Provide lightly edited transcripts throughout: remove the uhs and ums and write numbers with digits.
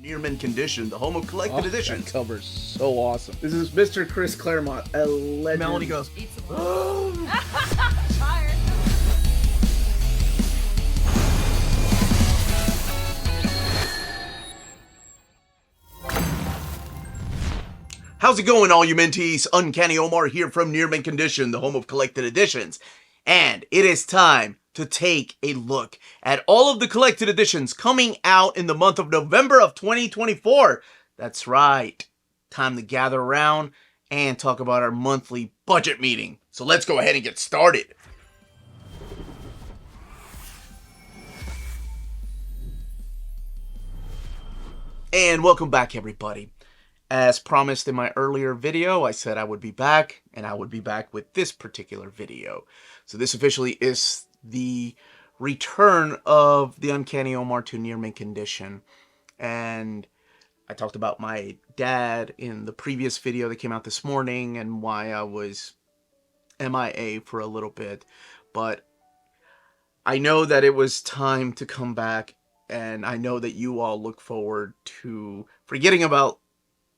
Nearman Condition, the home of collected editions. That cover's so awesome. This is Mr. Chris Claremont, a legend. Melanie goes, Tired. how's it going, all you mentees? Uncanny Omar here from Nearman Condition, the home of collected editions. And it is time to take a look at all of the collected editions coming out in the month of November of 2024. That's right. Time to gather around and talk about our monthly budget meeting. So let's go ahead and get started. And welcome back, everybody. As promised in my earlier video, I said I would be back, and I would be back with this particular video. So this officially is the return of the Uncanny Omar to Nearman Condition. And I talked about my dad in the previous video that came out this morning and why I was MIA for a little bit. But I know that it was time to come back, and I know that you all look forward to forgetting about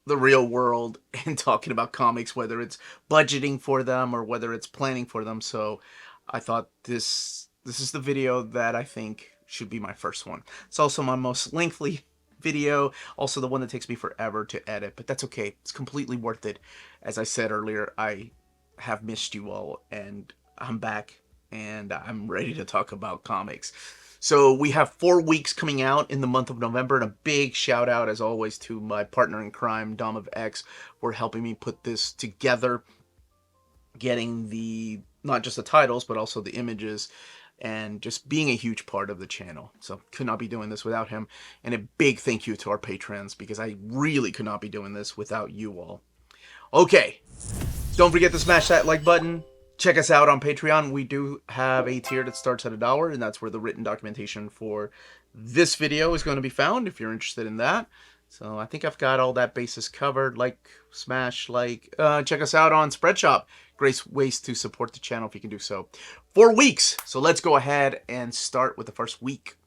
the real world and talking about comics, whether it's budgeting for them or whether it's planning for them. So I thought this is the video that I think should be my first one. It's also my most lengthy video, also the one that takes me forever to edit, but that's okay. It's completely worth it. As I said earlier, I have missed you all, and I'm back, and I'm ready to talk about comics. So we have 4 weeks coming out in the month of November, and a big shout out, as always, to my partner in crime, Dom of X, for helping me put this together, getting not just the titles, but also the images, and just being a huge part of the channel. So could not be doing this without him. And a big thank you to our patrons, because I really could not be doing this without you all. Okay, don't forget to smash that like button. Check us out on Patreon. We do have a tier that starts at $1, and that's where the written documentation for this video is going to be found, if you're interested in that. So I think I've got all that bases covered. Like, smash, like. Check us out on Spreadshop. Great ways to support the channel if you can do so. 4 weeks. So let's go ahead and start with the first week.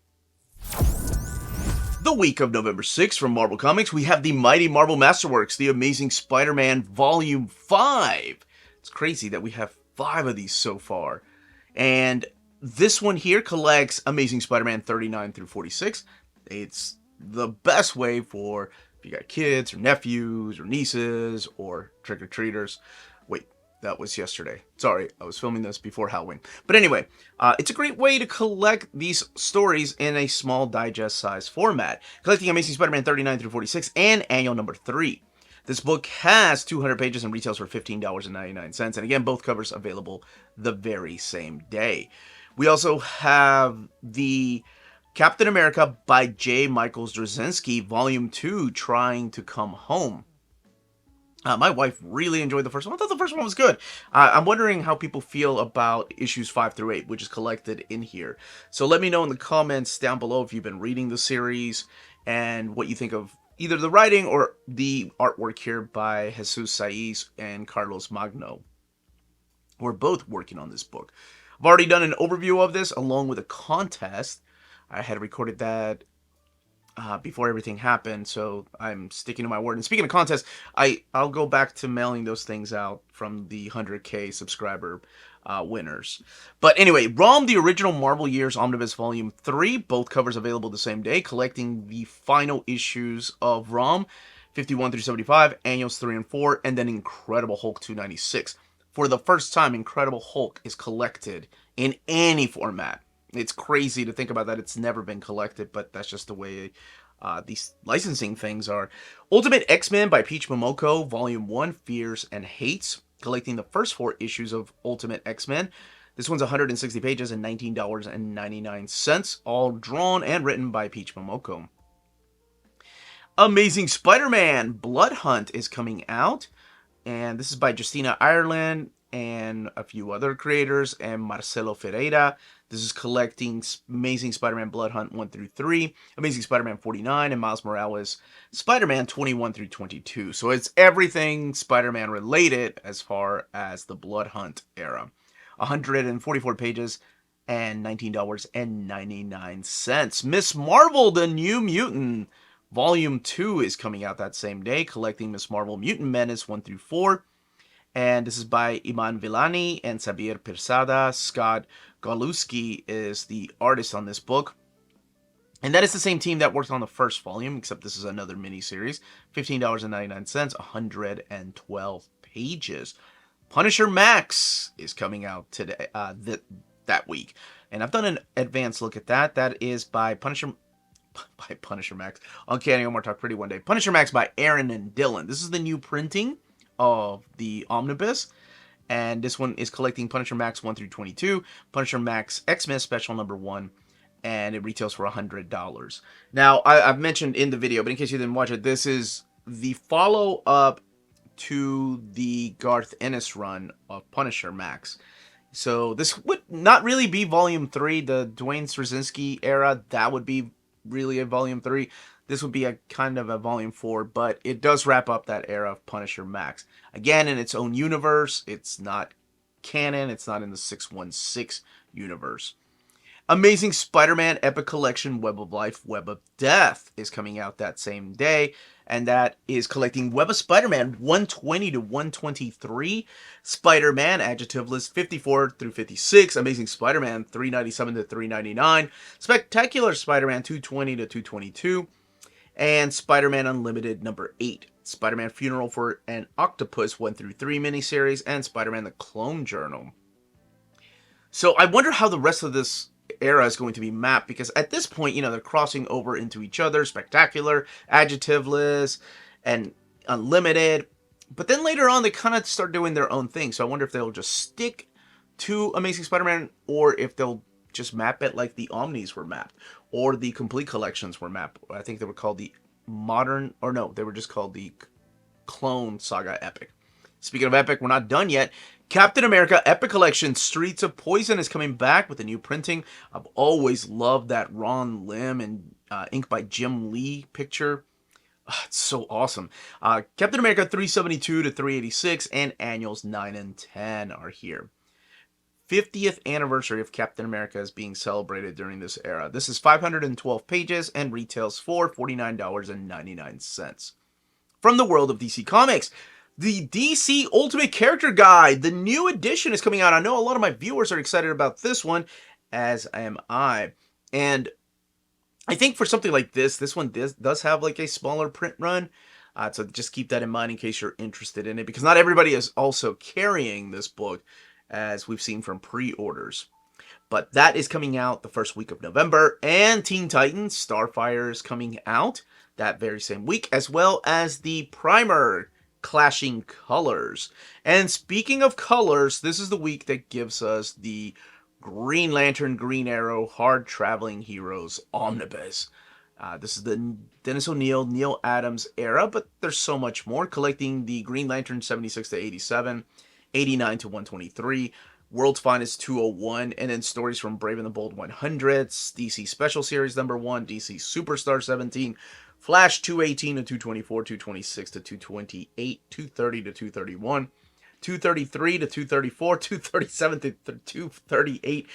The week of November 6th from Marvel Comics, we have the Mighty Marvel Masterworks, The Amazing Spider-Man Volume 5. It's crazy that we have 5 of these so far. And this one here collects Amazing Spider-Man 39 through 46. It's the best way for if you got kids or nephews or nieces or trick-or-treaters. Wait, that was yesterday. Sorry, I was filming this before Halloween. But anyway, it's a great way to collect these stories in a small digest size format. Collecting Amazing Spider-Man 39 through 46 and Annual Number 3. This book has 200 pages and retails for $15.99. And again, both covers available the very same day. We also have the Captain America by J. Michael Straczynski, Volume 2, Trying to Come Home. My wife really enjoyed the first one. I thought the first one was good. I'm wondering how people feel about issues 5 through 8, which is collected in here. So let me know in the comments down below if you've been reading the series and what you think of either the writing or the artwork here by Jesus Saiz and Carlos Magno. We're both working on this book. I've already done an overview of this along with a contest. I had recorded that before everything happened, so I'm sticking to my word. And speaking of contests, I'll go back to mailing those things out from the 100K subscriber winners. But anyway, ROM, the Original Marvel Years Omnibus Volume 3, both covers available the same day, collecting the final issues of ROM, 51 through 75, Annuals 3 and 4, and then Incredible Hulk 296. For the first time, Incredible Hulk is collected in any format. It's crazy to think about that. It's never been collected, but that's just the way these licensing things are. Ultimate X-Men by Peach Momoko, Volume 1, Fears and Hates, collecting the first 4 issues of Ultimate X-Men. This one's 160 pages and $19.99, all drawn and written by Peach Momoko. Amazing Spider-Man Blood Hunt is coming out, and this is by Justina Ireland and a few other creators, and Marcelo Ferreira. This is collecting Amazing Spider-Man Blood Hunt 1 through 3, Amazing Spider-Man 49, and Miles Morales Spider-Man 21 through 22. So it's everything Spider-Man related as far as the Blood Hunt era. 144 pages and $19.99. Miss Marvel, the New Mutant, Volume 2 is coming out that same day, collecting Miss Marvel Mutant Menace 1 through 4. And this is by Iman Villani and Xavier Persada. Scott Goluski is the artist on this book. And that is the same team that worked on the first volume, except this is another miniseries. $15.99, 112 pages. Punisher Max is coming out today, that week. And I've done an advanced look at that. That is by Punisher Max. Uncanny Omar Talk Pretty One Day. Punisher Max by Aaron and Dylan. This is the new printing of the Omnibus. And this one is collecting Punisher Max 1 through 22. Punisher Max Xmas Special number 1. And it retails for $100. Now, I've mentioned in the video, but in case you didn't watch it, this is the follow-up to the Garth Ennis run of Punisher Max. So this would not really be Volume 3. The Dwayne Straczynski era, that would be really a Volume 3. This would be a kind of a Volume 4, but it does wrap up that era of Punisher Max. Again, in its own universe, it's not canon, it's not in the 616 universe. Amazing Spider-Man Epic Collection Web of Life, Web of Death is coming out that same day. And that is collecting Web of Spider-Man 120 to 123. Spider-Man Adjective List 54 through 56. Amazing Spider-Man 397 to 399. Spectacular Spider-Man 220 to 222. And Spider-Man Unlimited number 8. Spider-Man Funeral for an Octopus 1 through 3 miniseries. And Spider-Man The Clone Journal. So I wonder how the rest of this era is going to be mapped, because at this point, they're crossing over into each other. Spectacular, Adjectiveless, and Unlimited. But then later on, they kind of start doing their own thing. So I wonder if they'll just stick to Amazing Spider-Man, or if they'll just map it like the Omnis were mapped, or the complete collections were mapped. I think they were called the Modern, or no, they were just called the Clone Saga Epic. Speaking of Epic, we're not done yet. Captain America Epic Collection Streets of Poison is coming back with a new printing. I've always loved that Ron Lim and ink by Jim Lee picture. It's so awesome. Captain America 372 to 386 and annuals 9 and 10 are here. 50th anniversary of Captain America is being celebrated during this era. This is 512 pages and retails for $49.99. From the world of DC Comics, the DC Ultimate Character Guide, the new edition is coming out. I know a lot of my viewers are excited about this one, as am I. And I think for something like this one does have like a smaller print run. So just keep that in mind in case you're interested in it, because not everybody is also carrying this book, as we've seen from pre-orders. But that is coming out the first week of November. And Teen Titans Starfire is coming out that very same week, as well as the primer Clashing Colors. And speaking of colors, this is the week that gives us the Green Lantern, Green Arrow, Hard Traveling Heroes Omnibus. This is the Dennis O'Neil, Neil Adams era, but there's so much more. Collecting the Green Lantern 76 to 87, 89 to 123, World's Finest 201, and then stories from Brave and the Bold 100s, DC Special Series number 1, DC Superstar 17, Flash 218 to 224, 226 to 228, 230 to 231, 233 to 234, 237 to 238.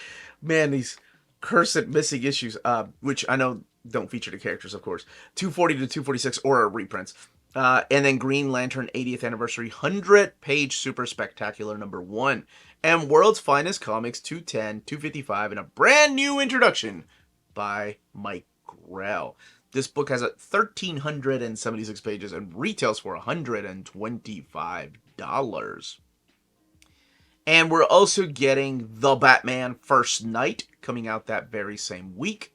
Man, these cursed missing issues, which I know don't feature the characters, of course. 240 to 246, or reprints. And then Green Lantern 80th Anniversary 100-page Super Spectacular number 1. And World's Finest Comics 210, 255, and a brand new introduction by Mike Grell. This book has 1,376 pages and retails for $125. And we're also getting The Batman First Night coming out that very same week.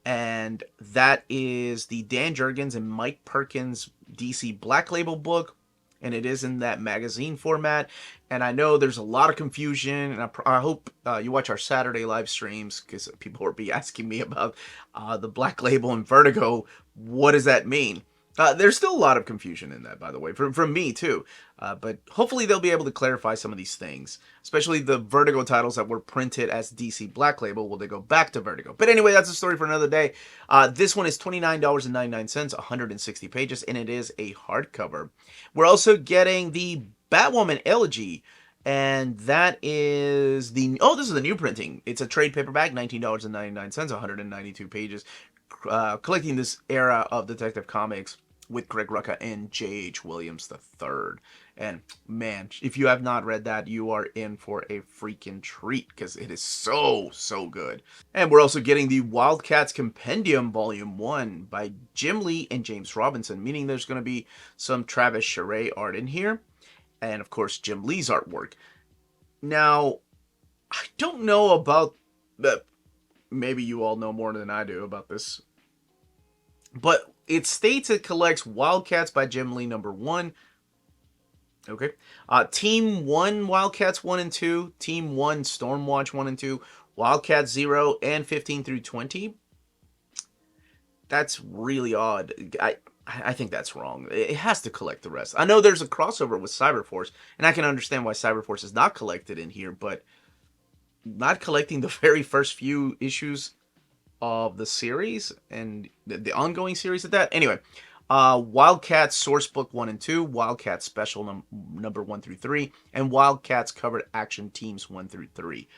And that is the Dan Jurgens and Mike Perkins DC Black Label book. And it is in that magazine format. And I know there's a lot of confusion. And I hope you watch our Saturday live streams, because people will be asking me about the Black Label and Vertigo. What does that mean? There's still a lot of confusion in that, by the way, from me too. But hopefully they'll be able to clarify some of these things, especially the Vertigo titles that were printed as DC Black Label. Will they go back to Vertigo? But anyway, that's a story for another day. This one is $29.99, 160 pages, and it is a hardcover. We're also getting the Batwoman Elegy, and that is this is the new printing. It's a trade paperback, $19.99, 192 pages. collecting this era of Detective Comics with Greg Rucka and J.H. Williams III. And man, if you have not read that, you are in for a freaking treat because it is so, so good. And we're also getting the Wildcats Compendium Volume 1 by Jim Lee and James Robinson, meaning there's going to be some Travis Charest art in here. And of course, Jim Lee's artwork. Now, I don't know about that. Maybe you all know more than I do about this. But it states it collects Wildcats by Jim Lee #1. Okay. Team 1 Wildcats 1 and 2. Team 1 Stormwatch 1 and 2. Wildcats 0 and 15 through 20. That's really odd. I think that's wrong. It has to collect the rest. I know there's a crossover with Cyberforce, and I can understand why Cyberforce is not collected in here, but not collecting the very first few issues of the series and the ongoing series at that. Anyway, Wildcats Sourcebook 1 and 2, Wildcats Special number 1 through 3, and Wildcats Covered Action Teams 1 through 3.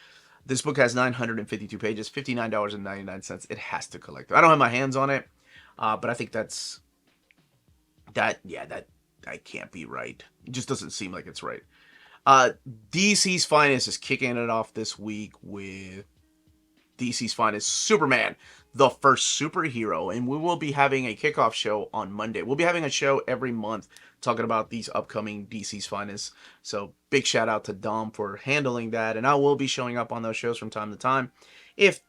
This book has 952 pages, $59.99. It has to collect. I don't have my hands on it, but I think that can't be right. It just doesn't seem like it's right. DC's Finest is kicking it off this week with DC's Finest Superman, the first superhero, and we will be having a kickoff show on Monday. We'll be having a show every month talking about these upcoming DC's Finest. So big shout out to Dom for handling that, and I will be showing up on those shows from time to time, if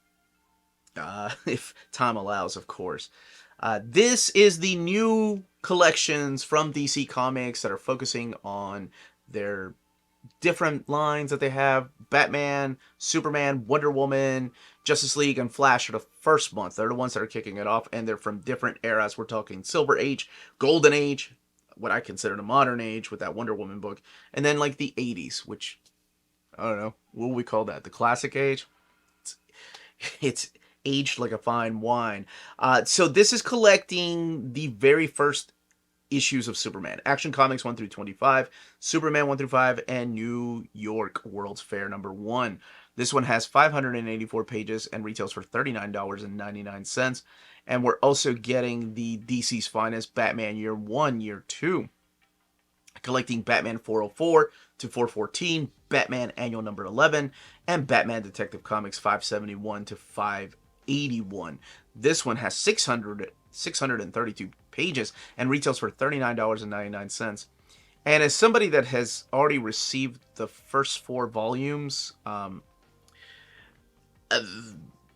time allows, of course. This is the new collections from DC Comics that are focusing on their different lines that they have. Batman, Superman, Wonder Woman, Justice League, and Flash are the first month. They're the ones that are kicking it off, and they're from different eras. We're talking Silver Age, Golden Age, what I consider the modern age with that Wonder Woman book, and then like the 80s, which, I don't know, what would we call that? The Classic Age? It's aged like a fine wine. So this is collecting the very first issues of Superman. Action Comics 1 through 25, Superman 1 through 5, and New York World's Fair number 1. This one has 584 pages and retails for $39.99. And we're also getting the DC's Finest Batman Year 1, Year 2. Collecting Batman 404 to 414, Batman Annual number 11, and Batman Detective Comics 571 to 581. This one has 632 pages and retails for $39.99. And as somebody that has already received the first 4 volumes,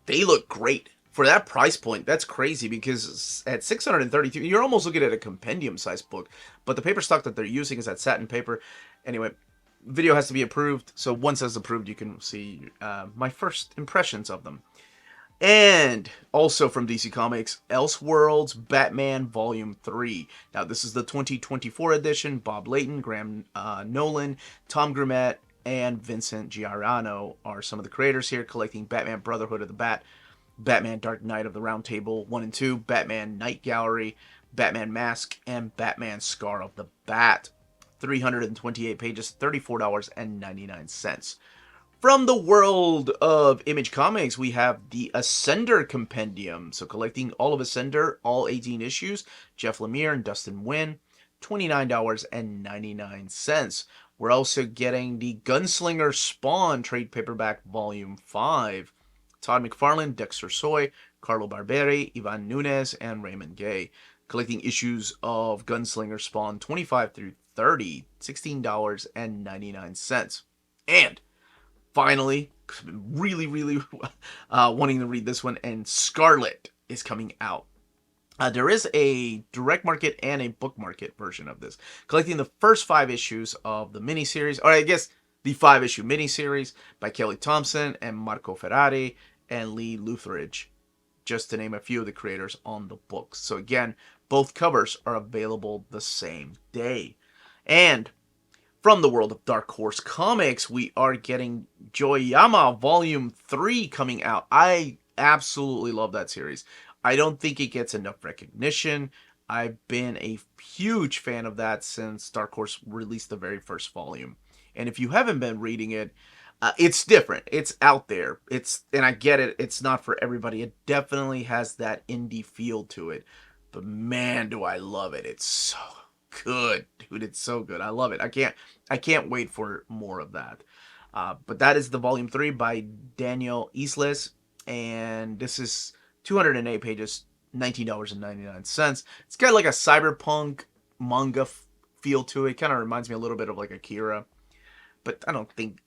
they look great. For that price point, that's crazy, because at 632, you're almost looking at a compendium-sized book. But the paper stock that they're using is that satin paper. Anyway, video has to be approved, so once it's approved, you can see my first impressions of them. And also from DC Comics, Elseworlds Batman Volume 3. Now, this is the 2024 edition. Bob Layton, Graham Nolan, Tom Grummett, and Vincent Giordano are some of the creators here, collecting Batman Brotherhood of the Bat, Batman Dark Knight of the Round Table 1 and 2, Batman Night Gallery, Batman Mask, and Batman Scar of the Bat. 328 pages, $34.99. From the world of Image Comics, we have the Ascender Compendium. So collecting all of Ascender, all 18 issues, Jeff Lemire and Dustin Nguyen, $29.99. We're also getting the Gunslinger Spawn Trade Paperback Volume 5. Todd McFarlane, Dexter Soy, Carlo Barberi, Ivan Nunes, and Raymond Gay. Collecting issues of Gunslinger Spawn 25 through 30, $16.99. And finally, I've been really wanting to read this one, and Scarlet is coming out. There is a direct market and a book market version of this, collecting the first 5 issues of the miniseries, or I guess the 5-issue miniseries by Kelly Thompson and Marco Ferrari and Lee Lutheridge, just to name a few of the creators on the books. So again, both covers are available the same day. And from the world of Dark Horse Comics, we are getting Joyama Volume 3 coming out. I absolutely love that series. I don't think it gets enough recognition. I've been a huge fan of that since Dark Horse released the very first volume. And if you haven't been reading it, It's different. It's out there. And I get it. It's not for everybody. It definitely has that indie feel to it. But man, do I love it. It's so good, dude. It's so good. I love it. I can't wait for more of that. But that is the volume 3 by Daniel Isles, and this is 208 pages, $19.99. It's got like a cyberpunk manga feel to it. Kind of reminds me a little bit of like Akira, but I think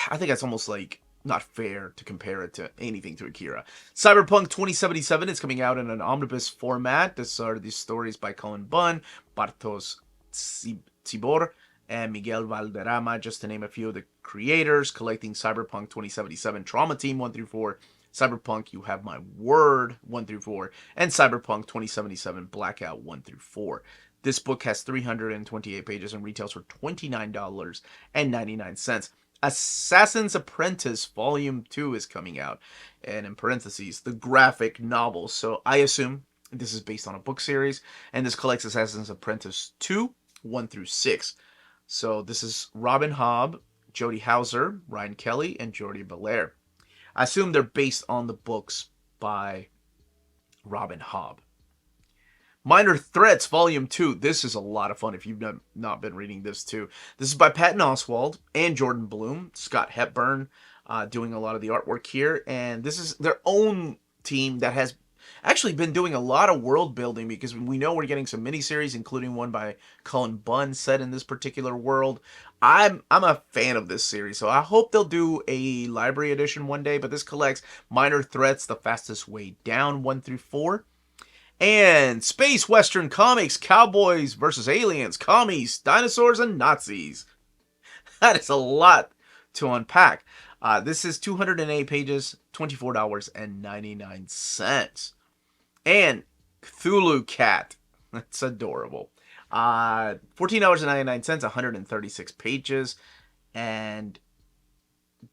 that's almost like not fair to compare it to anything to Akira. Cyberpunk 2077 is coming out in an omnibus format. These are the stories by Cullen Bunn, Bartosz Cibor, and Miguel Valderrama, just to name a few of the creators, collecting Cyberpunk 2077 Trauma Team 1 through 4, Cyberpunk You Have My Word 1 through 4, and Cyberpunk 2077 Blackout 1 through 4. This book has 328 pages and retails for $29.99. Assassin's Apprentice Volume 2 is coming out, and in parentheses, the graphic novel. So I assume this is based on a book series, and this collects Assassin's Apprentice 2, 1 through 6. So this is Robin Hobb, Jody Hauser, Ryan Kelly, and Jordi Belair. I assume they're based on the books by Robin Hobb. Minor Threats Volume 2. This is a lot of fun if you've not been reading this too. This is by Patton Oswalt and Jordan Bloom. Scott Hepburn doing a lot of the artwork here. And this is their own team that has actually been doing a lot of world building, because we know we're getting some miniseries, including one by Cullen Bunn set in this particular world. I'm a fan of this series, so I hope they'll do a library edition one day. But this collects Minor Threats, The Fastest Way Down 1 through 4. And Space Western Comics, Cowboys versus Aliens, Commies, Dinosaurs, and Nazis. That is a lot to unpack. This is 208 pages, $24.99. And Cthulhu Cat. That's adorable. $14.99, 136 pages. And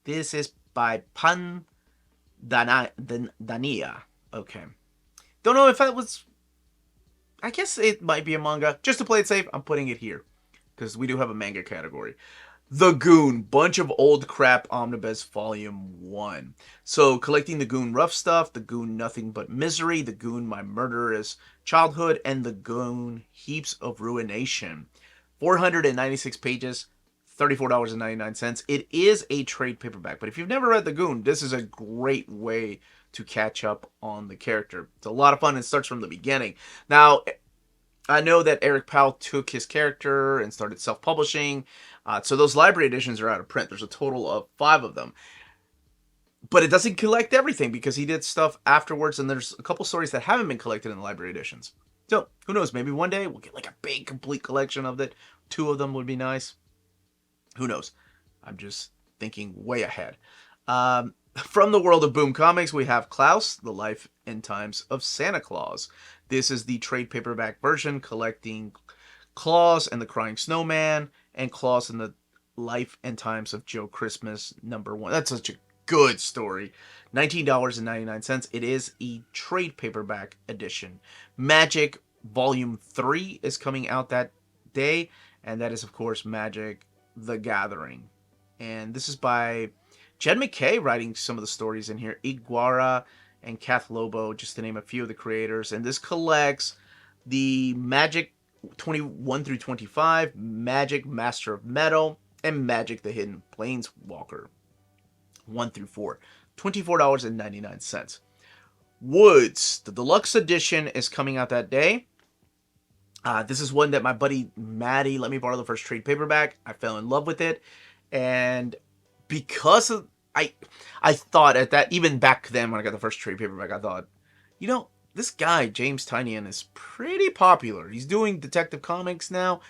this is by Pan Dania. Okay. Don't know if that was... I guess it might be a manga. Just to play it safe, I'm putting it here, because we do have a manga category. The Goon, Bunch of Old Crap Omnibus Volume 1. So, collecting The Goon Rough Stuff, The Goon Nothing But Misery, The Goon My Murderous Childhood, and The Goon Heaps of Ruination. 496 pages, $34.99. It is a trade paperback, but if you've never read The Goon, this is a great way to catch up on the character. It's a lot of fun and starts from the beginning. Now, I know that Eric Powell took his character and started self-publishing, so those library editions are out of print. There's a total of 5 of them. But it doesn't collect everything, because he did stuff afterwards, and there's a couple stories that haven't been collected in the library editions. So, who knows, maybe one day we'll get like a big, complete collection of it. 2 of them would be nice. Who knows? I'm just thinking way ahead. From the world of Boom Comics, we have Klaus, The Life and Times of Santa Claus. This is the trade paperback version, collecting Claus and the Crying Snowman, and Claus and the Life and Times of Joe Christmas, #1. That's such a good story. $19.99. It is a trade paperback edition. Magic Volume 3 is coming out that day, and that is, of course, Magic the Gathering. And this is by Jed McKay writing some of the stories in here. Iguara and Kath Lobo, just to name a few of the creators. And this collects the Magic 21 through 25, Magic Master of Metal, and Magic the Hidden Planeswalker 1 through 4. $24.99. Woods, the deluxe edition, is coming out that day. This is one that my buddy Maddie let me borrow the first trade paperback. I fell in love with it. And because of, I thought at that, even back then when I got the first trade paperback, I thought, you know, this guy, James Tynion, is pretty popular. He's doing Detective Comics now.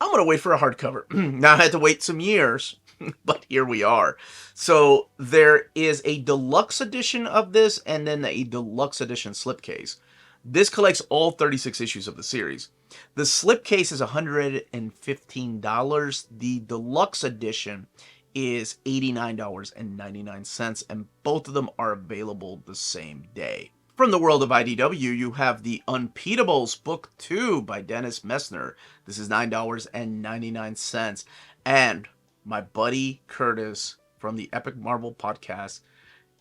I'm going to wait for a hardcover. Now I had to wait some years, but here we are. So there is a deluxe edition of this, and then a deluxe edition slipcase. This collects all 36 issues of the series. The slipcase is $115. The deluxe edition is $89.99, and both of them are available the same day. From the world of IDW, you have The Unbeatables Book 2 by Dennis Messner. This is $9.99. And my buddy Curtis from the Epic Marvel podcast.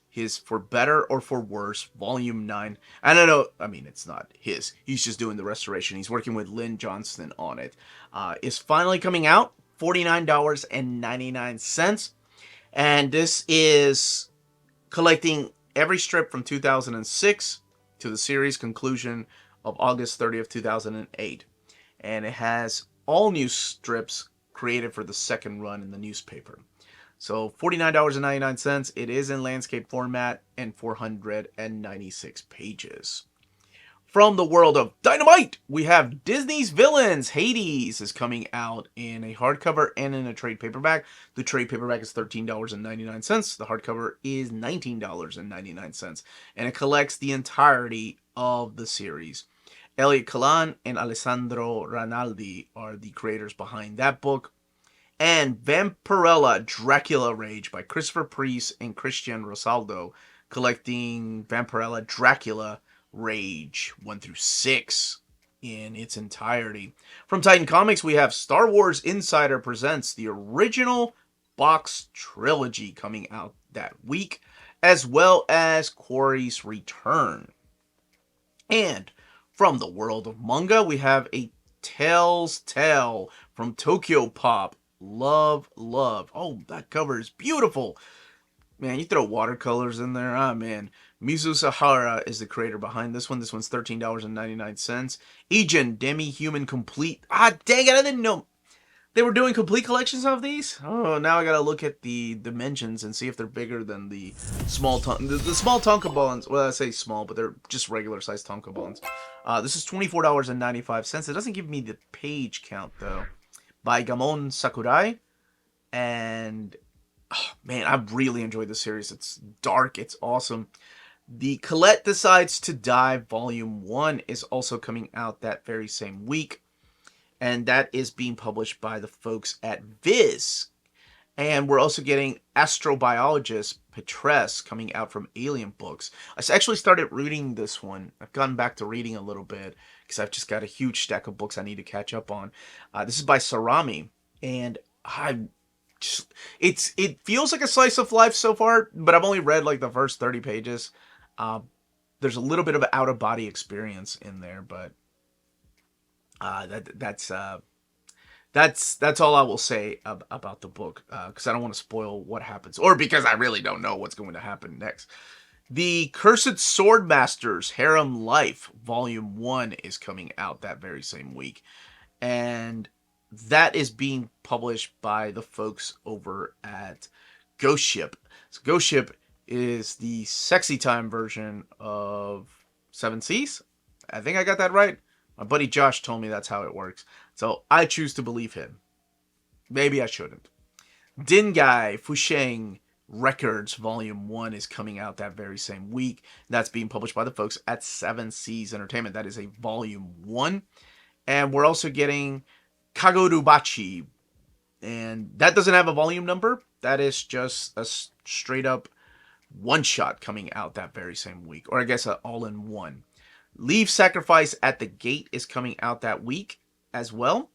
His For Better or For Worse, Volume 9. I don't know, I mean, it's not his. He's just doing the restoration. He's working with Lynn Johnston on it. Is finally coming out, $49.99. And this is collecting every strip from 2006 to the series conclusion of August 30th, 2008. And it has all new strips created for the second run in the newspaper. So $49.99. It is in landscape format and 496 pages. From the world of Dynamite, we have Disney's Villains. Hades is coming out in a hardcover and in a trade paperback. The trade paperback is $13.99. The hardcover is $19.99. And it collects the entirety of the series. Elliot Calan and Alessandro Ranaldi are the creators behind that book. And Vampirella Dracula Rage by Christopher Priest and Christian Rosaldo, collecting Vampirella Dracula Rage 1 through 6 in its entirety. From Titan Comics, we have Star Wars Insider presents the original box trilogy coming out that week, as well as Quarry's Return. And from the world of manga, we have a Tale's Tale from Tokyo Pop. Love. Oh, that cover is beautiful. Man, you throw watercolors in there. Ah, man. Mizu Sahara is the creator behind this one. This one's $13.99. Egen Demi-Human Complete. Ah, dang it, I didn't know they were doing complete collections of these. Oh, now I gotta look at the dimensions and see if they're bigger than the small the small tankobons. Well, I say small, but they're just regular sized tankobons. This is $24.95. It doesn't give me the page count, though. By Gamon Sakurai. And, oh, man, I really enjoyed the series. It's dark. It's awesome. The Colette Decides to Die Volume 1 is also coming out that very same week. And that is being published by the folks at Viz. And we're also getting Astrobiologist Petress coming out from Alien Books. I actually started reading this one. I've gone back to reading a little bit because I've just got a huge stack of books I need to catch up on. This is by Sarami, and it feels like a slice of life so far, but I've only read like the first 30 pages. There's a little bit of an out-of-body experience in there, but that's all I will say about the book, because I don't want to spoil what happens, or because I really don't know what's going to happen next. The Cursed Swordmasters Harem Life Volume 1 is coming out that very same week, and that is being published by the folks over at Ghost Ship. So Ghost Ship is the sexy time version of Seven Seas. I think I got that right. My buddy Josh told me that's how it works. So I choose to believe him. Maybe I shouldn't. Dingai Fusheng Records Volume 1 is coming out that very same week. That's being published by the folks at Seven Seas Entertainment. That is a Volume 1. And we're also getting Kagorubachi. And that doesn't have a volume number. That is just a straight up one-shot coming out that very same week. Or I guess an all-in-one. Leave Sacrifice at the Gate is coming out that week as well.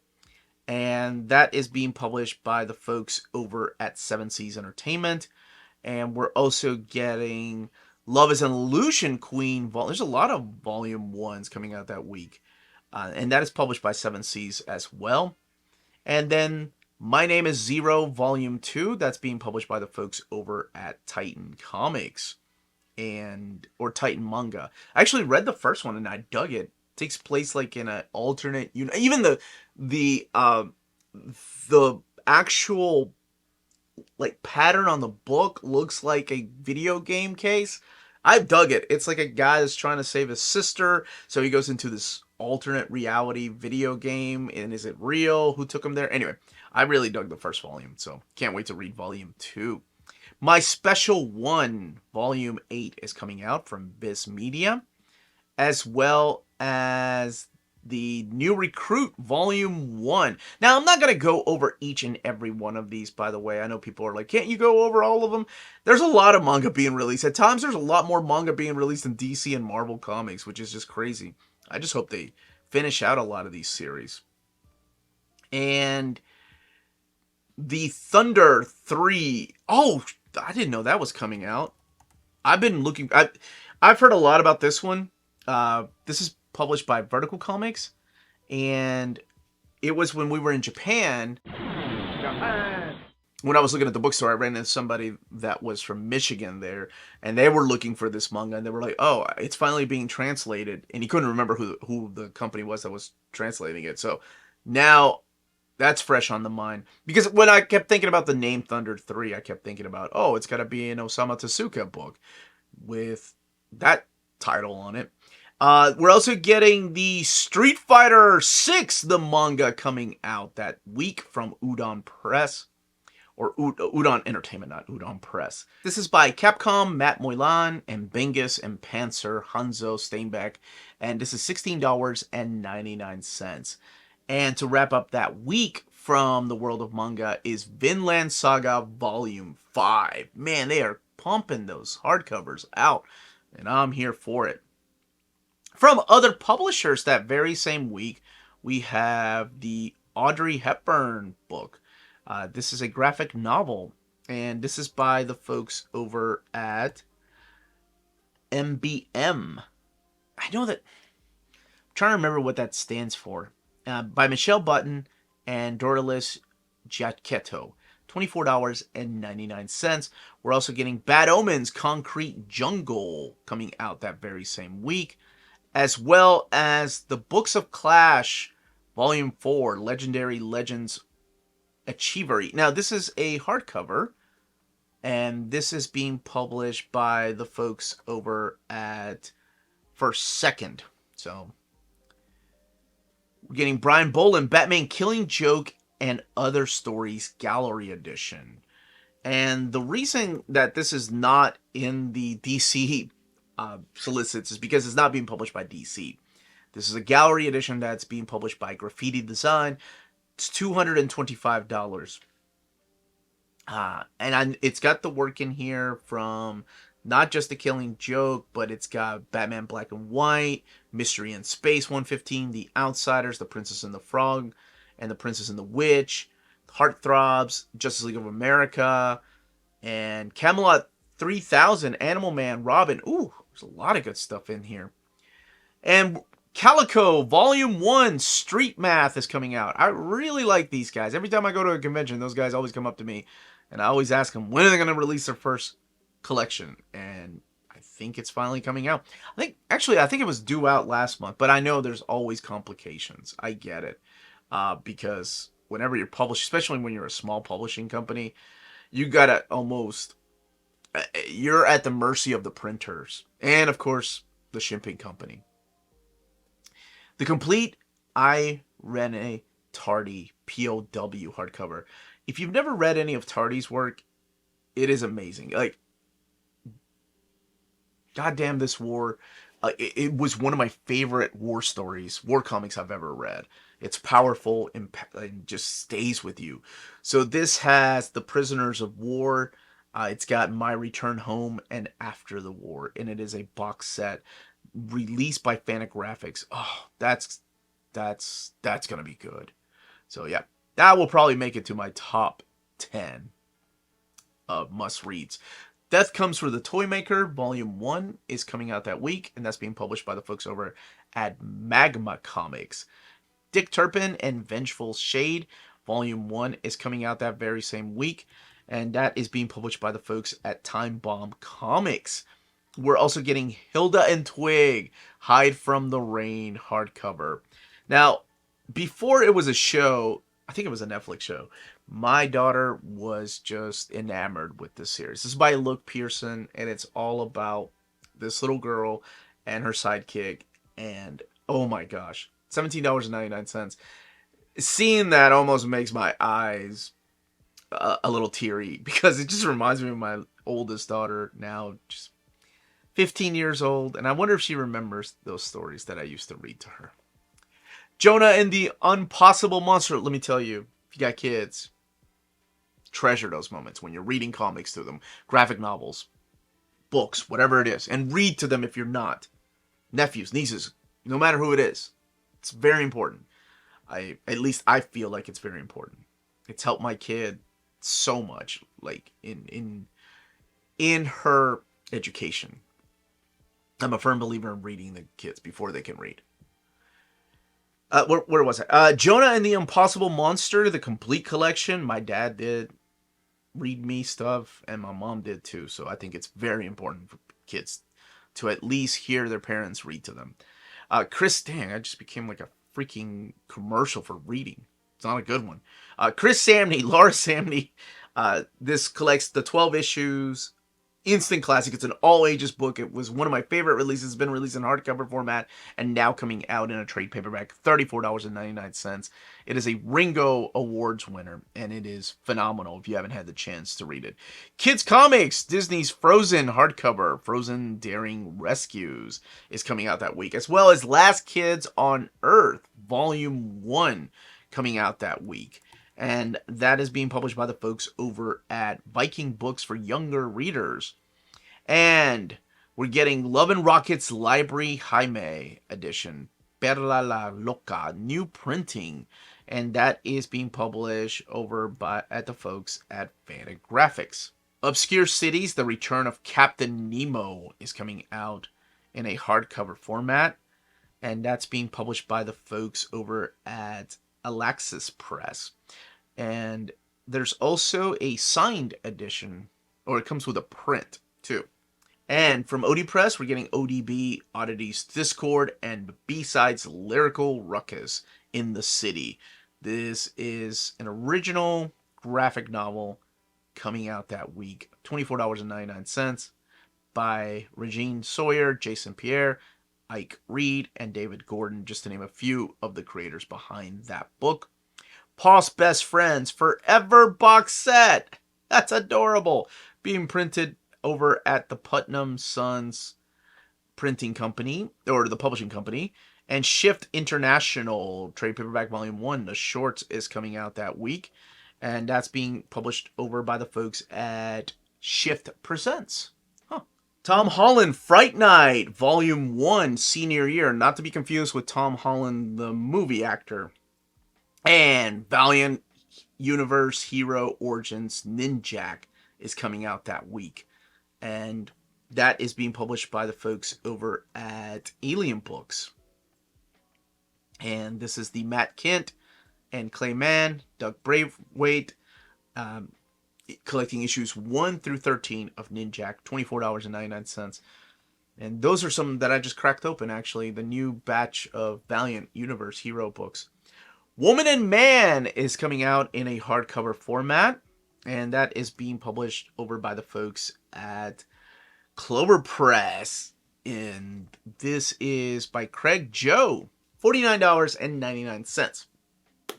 And that is being published by the folks over at Seven Seas Entertainment. And we're also getting Love is an Illusion Queen. There's a lot of Volume 1s coming out that week. And that is published by Seven Seas as well. And then My Name is Zero Volume 2. That's being published by the folks over at Titan Comics. Or Titan Manga. I actually read the first one and I dug it. It takes place like in an alternate, even the actual like pattern on the book looks like a video game case. I dug it. It's like a guy that's trying to save his sister, so he goes into this alternate reality video game, and is it real? Who took him there? Anyway, I really dug the first volume, so can't wait to read Volume 2. My Special One, Volume 8 is coming out from Viz Media, as well as the New Recruit, Volume 1. Now, I'm not going to go over each and every one of these, by the way. I know people are like, can't you go over all of them? There's a lot of manga being released. At times, there's a lot more manga being released than DC and Marvel Comics, which is just crazy. I just hope they finish out a lot of these series. And the Thunder 3. Oh, I didn't know that was coming out. I've been looking. I've heard a lot about this one. This is published by Vertical Comics, and it was when we were in Japan. When I was looking at the bookstore, I ran into somebody that was from Michigan there, and they were looking for this manga, and they were like, "Oh, it's finally being translated," and he couldn't remember who the company was that was translating it. So now that's fresh on the mind, because when I kept thinking about the name Thunder 3, I kept thinking about, oh, it's got to be an Osamu Tezuka book with that title on it. We're also getting the Street Fighter 6, the manga, coming out that week from Udon Press. Or Udon Entertainment, not Udon Press. This is by Capcom, Matt Moylan, and Bengus and Panzer, Hanzo Steinbeck. And this is $16.99. And to wrap up that week from the world of manga is Vinland Saga Volume 5. Man, they are pumping those hardcovers out. And I'm here for it. From other publishers that very same week, we have the Audrey Hepburn book. This is a graphic novel, and this is by the folks over at MBM. I know that... I'm trying to remember what that stands for. By Michelle Button and Doralice Giacchetto. $24.99. We're also getting Bad Omens Concrete Jungle coming out that very same week, as well as the Books of Clash Volume 4, Legendary Legends Achievery. Now, this is a hardcover, and this is being published by the folks over at First Second. So, we're getting Brian Boland, Batman Killing Joke, and Other Stories Gallery Edition. And the reason that this is not in the DC solicits is because it's not being published by DC. This is a gallery edition that's being published by Graffiti Design. It's $225. It's got the work in here from not just The Killing Joke, but it's got Batman Black and White, Mystery in Space 115, The Outsiders, The Princess and the Frog, and The Princess and the Witch, Heartthrobs, Justice League of America, and Camelot 3000, Animal Man, Robin. Ooh, there's a lot of good stuff in here. And Calico Volume 1 Street Math is coming out. I really like these guys. Every time I go to a convention, those guys always come up to me, and I always ask them, when are they going to release their first collection? And I think it's finally coming out. I think it was due out last month, but I know there's always complications. I get it. Because whenever you're published, especially when you're a small publishing company, you gotta almost... you're at the mercy of the printers. And, of course, the shipping company. The complete Irene Tardy POW hardcover. If you've never read any of Tardy's work, it is amazing. Like, goddamn, this war. It was one of my favorite war stories, war comics I've ever read. It's powerful and just stays with you. So this has The Prisoners of War. It's got My Return Home and After the War. And it is a box set released by Fantagraphics. Oh, that's gonna be good. So yeah, that will probably make it to my top 10 of must reads. Death Comes for the Toymaker Volume 1 is coming out that week, and that's being published by the folks over at Magma Comics. Dick Turpin and Vengeful Shade Volume 1 is coming out that very same week, and that is being published by the folks at Time Bomb Comics. We're also getting Hilda and Twig, Hide from the Rain hardcover. Now, before it was a show, I think it was a Netflix show, my daughter was just enamored with this series. This is by Luke Pearson, and it's all about this little girl and her sidekick, and oh my gosh, $17.99. Seeing that almost makes my eyes a little teary, because it just reminds me of my oldest daughter, now just 15 years old, and I wonder if she remembers those stories that I used to read to her. Jonah and the Impossible Monster. Let me tell you, if you got kids, treasure those moments when you're reading comics to them, graphic novels, books, whatever it is, and read to them if you're not. Nephews, nieces, no matter who it is. It's very important. At least I feel like it's very important. It's helped my kid so much, like in in her education. I'm a firm believer in reading the kids before they can read. Where was I? Jonah and the Impossible Monster, the complete collection. My dad did read me stuff, and my mom did too. So I think it's very important for kids to at least hear their parents read to them. Chris, dang, I just became like a freaking commercial for reading. It's not a good one. Chris Samney, Laura Samney. This collects the 12 issues. Instant classic. It's an all-ages book. It was one of my favorite releases. It's been released in hardcover format and now coming out in a trade paperback. $34.99. It is a Ringo Awards winner, and it is phenomenal if you haven't had the chance to read it. Kids Comics, Disney's Frozen hardcover, Frozen Daring Rescues, is coming out that week, as well as Last Kids on Earth, Volume 1, coming out that week. And that is being published by the folks over at Viking Books for younger readers. And we're getting Love and Rockets Library Jaime edition, Perla la Loca, new printing. And that is being published over at the folks at Fantagraphics. Obscure Cities, The Return of Captain Nemo, is coming out in a hardcover format. And that's being published by the folks over at Alaxis Press. And there's also a signed edition, or it comes with a print too. And from OD Press, we're getting ODB, Oddities Discord, and B-Sides Lyrical Ruckus in the City. This is an original graphic novel coming out that week. $24.99 by Regine Sawyer, Jason Pierre, Ike Reed, and David Gordon, just to name a few of the creators behind that book. Paul's Best Friends Forever box set. That's adorable. Being printed over at the Putnam Sons printing company, or the publishing company. And Shift International trade paperback volume 1, the shorts, is coming out that week. And that's being published over by the folks at Shift Presents. Tom Holland Fright Night volume 1, senior year. Not to be confused with Tom Holland, the movie actor. And Valiant Universe Hero Origins Ninjak is coming out that week. And that is being published by the folks over at Alien Books. And this is the Matt Kent and Clay Mann, Doug Braithwaite, collecting issues 1 through 13 of Ninjak, $24.99. And those are some that I just cracked open, actually. The new batch of Valiant Universe Hero books. Woman and Man is coming out in a hardcover format, and that is being published over by the folks at Clover Press. And this is by Craig Joe, $49.99.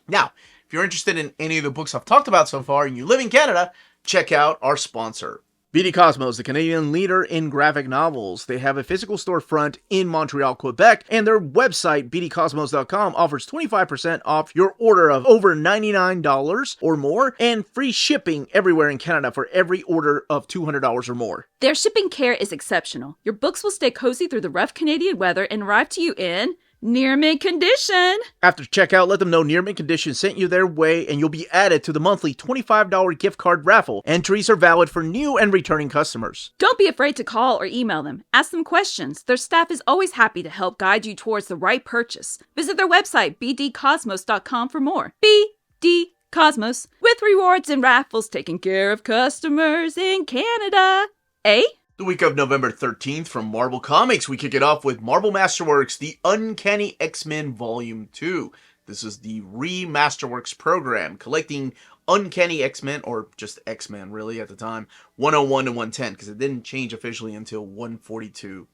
Now, if you're interested in any of the books I've talked about so far and you live in Canada, check out our sponsor. BD Cosmos, the Canadian leader in graphic novels. They have a physical storefront in Montreal, Quebec, and their website, bdcosmos.com, offers 25% off your order of over $99 or more, and free shipping everywhere in Canada for every order of $200 or more. Their shipping care is exceptional. Your books will stay cozy through the rough Canadian weather and arrive to you in near mint condition. After checkout, let them know Near Mint Condition sent you their way, and you'll be added to the monthly $25 gift card raffle. Entries are valid for new and returning customers. Don't be afraid to call or email them. Ask them questions. Their staff is always happy to help guide you towards the right purchase. Visit their website, bdcosmos.com, for more. BD Cosmos, with rewards and raffles taking care of customers in Canada. Eh? The week of November 13th from Marvel Comics, we kick it off with Marvel Masterworks, The Uncanny X-Men Volume 2. This is the Remasterworks program, collecting Uncanny X-Men, or just X-Men really at the time, 101 to 110, because it didn't change officially until 142.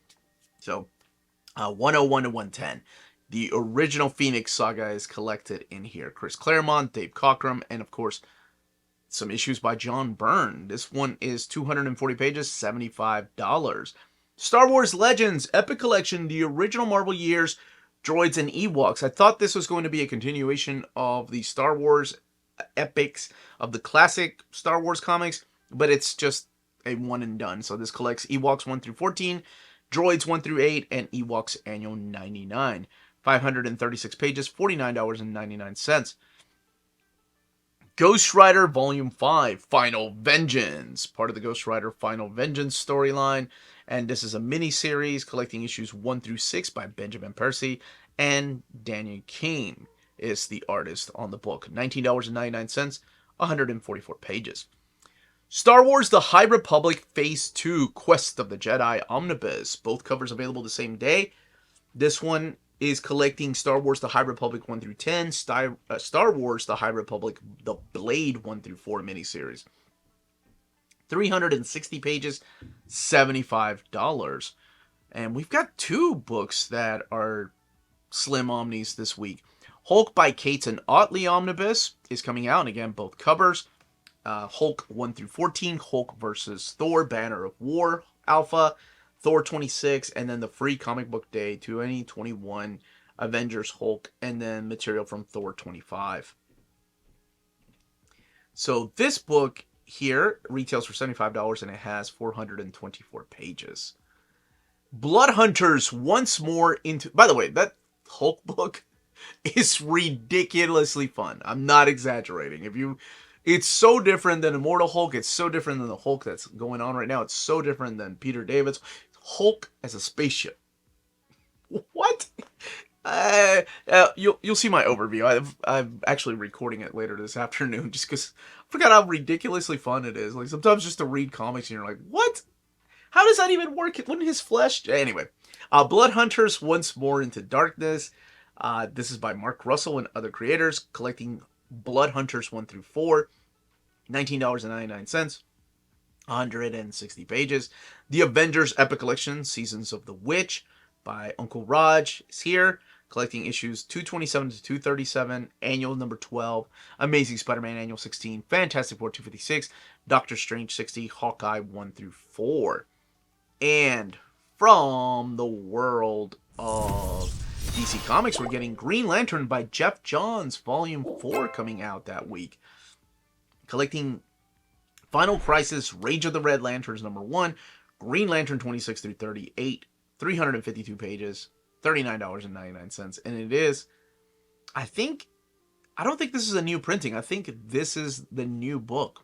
So, 101 to 110. The original Phoenix Saga is collected in here. Chris Claremont, Dave Cockrum, and of course, some issues by John Byrne. This one is 240 pages, $75. Star Wars Legends, Epic Collection, the original Marvel years, Droids and Ewoks. I thought this was going to be a continuation of the Star Wars epics of the classic Star Wars comics, but it's just a one and done. So this collects Ewoks 1 through 14, Droids 1 through 8, and Ewoks Annual 99. 536 pages, $49.99. Ghost Rider Volume 5, Final Vengeance, part of the Ghost Rider Final Vengeance storyline. And this is a mini-series collecting issues 1 through 6 by Benjamin Percy, and Daniel King is the artist on the book. $19.99, 144 pages. Star Wars The High Republic Phase 2, Quest of the Jedi Omnibus. Both covers available the same day. This one is collecting Star Wars The High Republic 1 through 10, Star Wars The High Republic The Blade 1 through 4 miniseries. 360 pages, $75. And we've got 2 books that are Slim Omnis this week. Hulk by Cates and Otley Omnibus is coming out, and again, both covers. Hulk 1 through 14, Hulk versus Thor, Banner of War, Alpha, Thor 26, and then the free comic book day 2021 Avengers Hulk, and then material from Thor 25. So this book here retails for $75, and it has 424 pages. Blood Hunters once more into... By the way, that Hulk book is ridiculously fun. I'm not exaggerating. It's so different than Immortal Hulk. It's so different than the Hulk that's going on right now. It's so different than Peter David's Hulk as a spaceship. What? You'll see my overview. I'm actually recording it later this afternoon just because I forgot how ridiculously fun it is. Like, sometimes just to read comics and you're like, what? How does that even work? Wouldn't his flesh... Anyway, Blood Hunters once more into darkness. This is by Mark Russell and other creators, collecting Blood Hunters 1 through 4, $19.99, 160 pages. The Avengers Epic Collection, Seasons of the Witch, by Uncle Raj is here, collecting issues 227 to 237, Annual number 12, Amazing Spider-Man Annual 16, Fantastic Four 256, Doctor Strange 60, Hawkeye 1 through 4. And from the world of DC Comics, we're getting Green Lantern by Jeff Johns, Volume 4 coming out that week. Collecting Final Crisis, Rage of the Red Lanterns number 1, Green Lantern 26 through 38, 352 pages, $39.99. And it is, I don't think this is a new printing. I think this is the new book.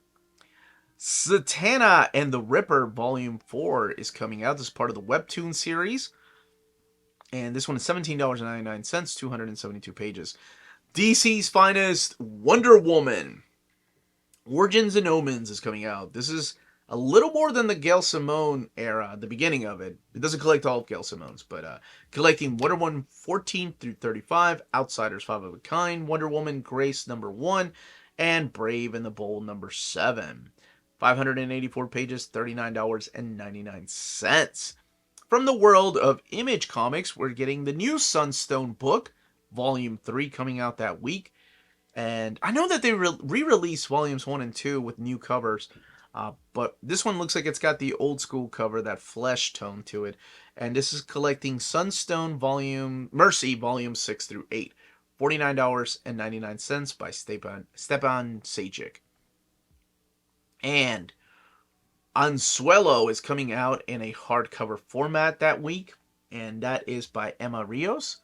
Satana and the Ripper Volume 4 is coming out. This is part of the Webtoon series. And this one is $17.99, 272 pages. DC's finest Wonder Woman, Origins and Omens is coming out. This is a little more than the Gail Simone era, the beginning of it. It doesn't collect all of Gail Simone's, but collecting Wonder Woman 14 through 35, Outsiders 5 of a Kind, Wonder Woman Grace number 1, and Brave and the Bold number 7. 584 pages, $39.99. From the world of Image Comics, we're getting the new Sunstone book, Volume 3, coming out that week. And I know that they re-released Volumes 1 and 2 with new covers, but this one looks like it's got the old school cover, that flesh tone to it. And this is collecting Sunstone Mercy Volume 6 through 8. $49.99 by Stepan Sajic. And Anzuelo is coming out in a hardcover format that week, and that is by Emma Rios.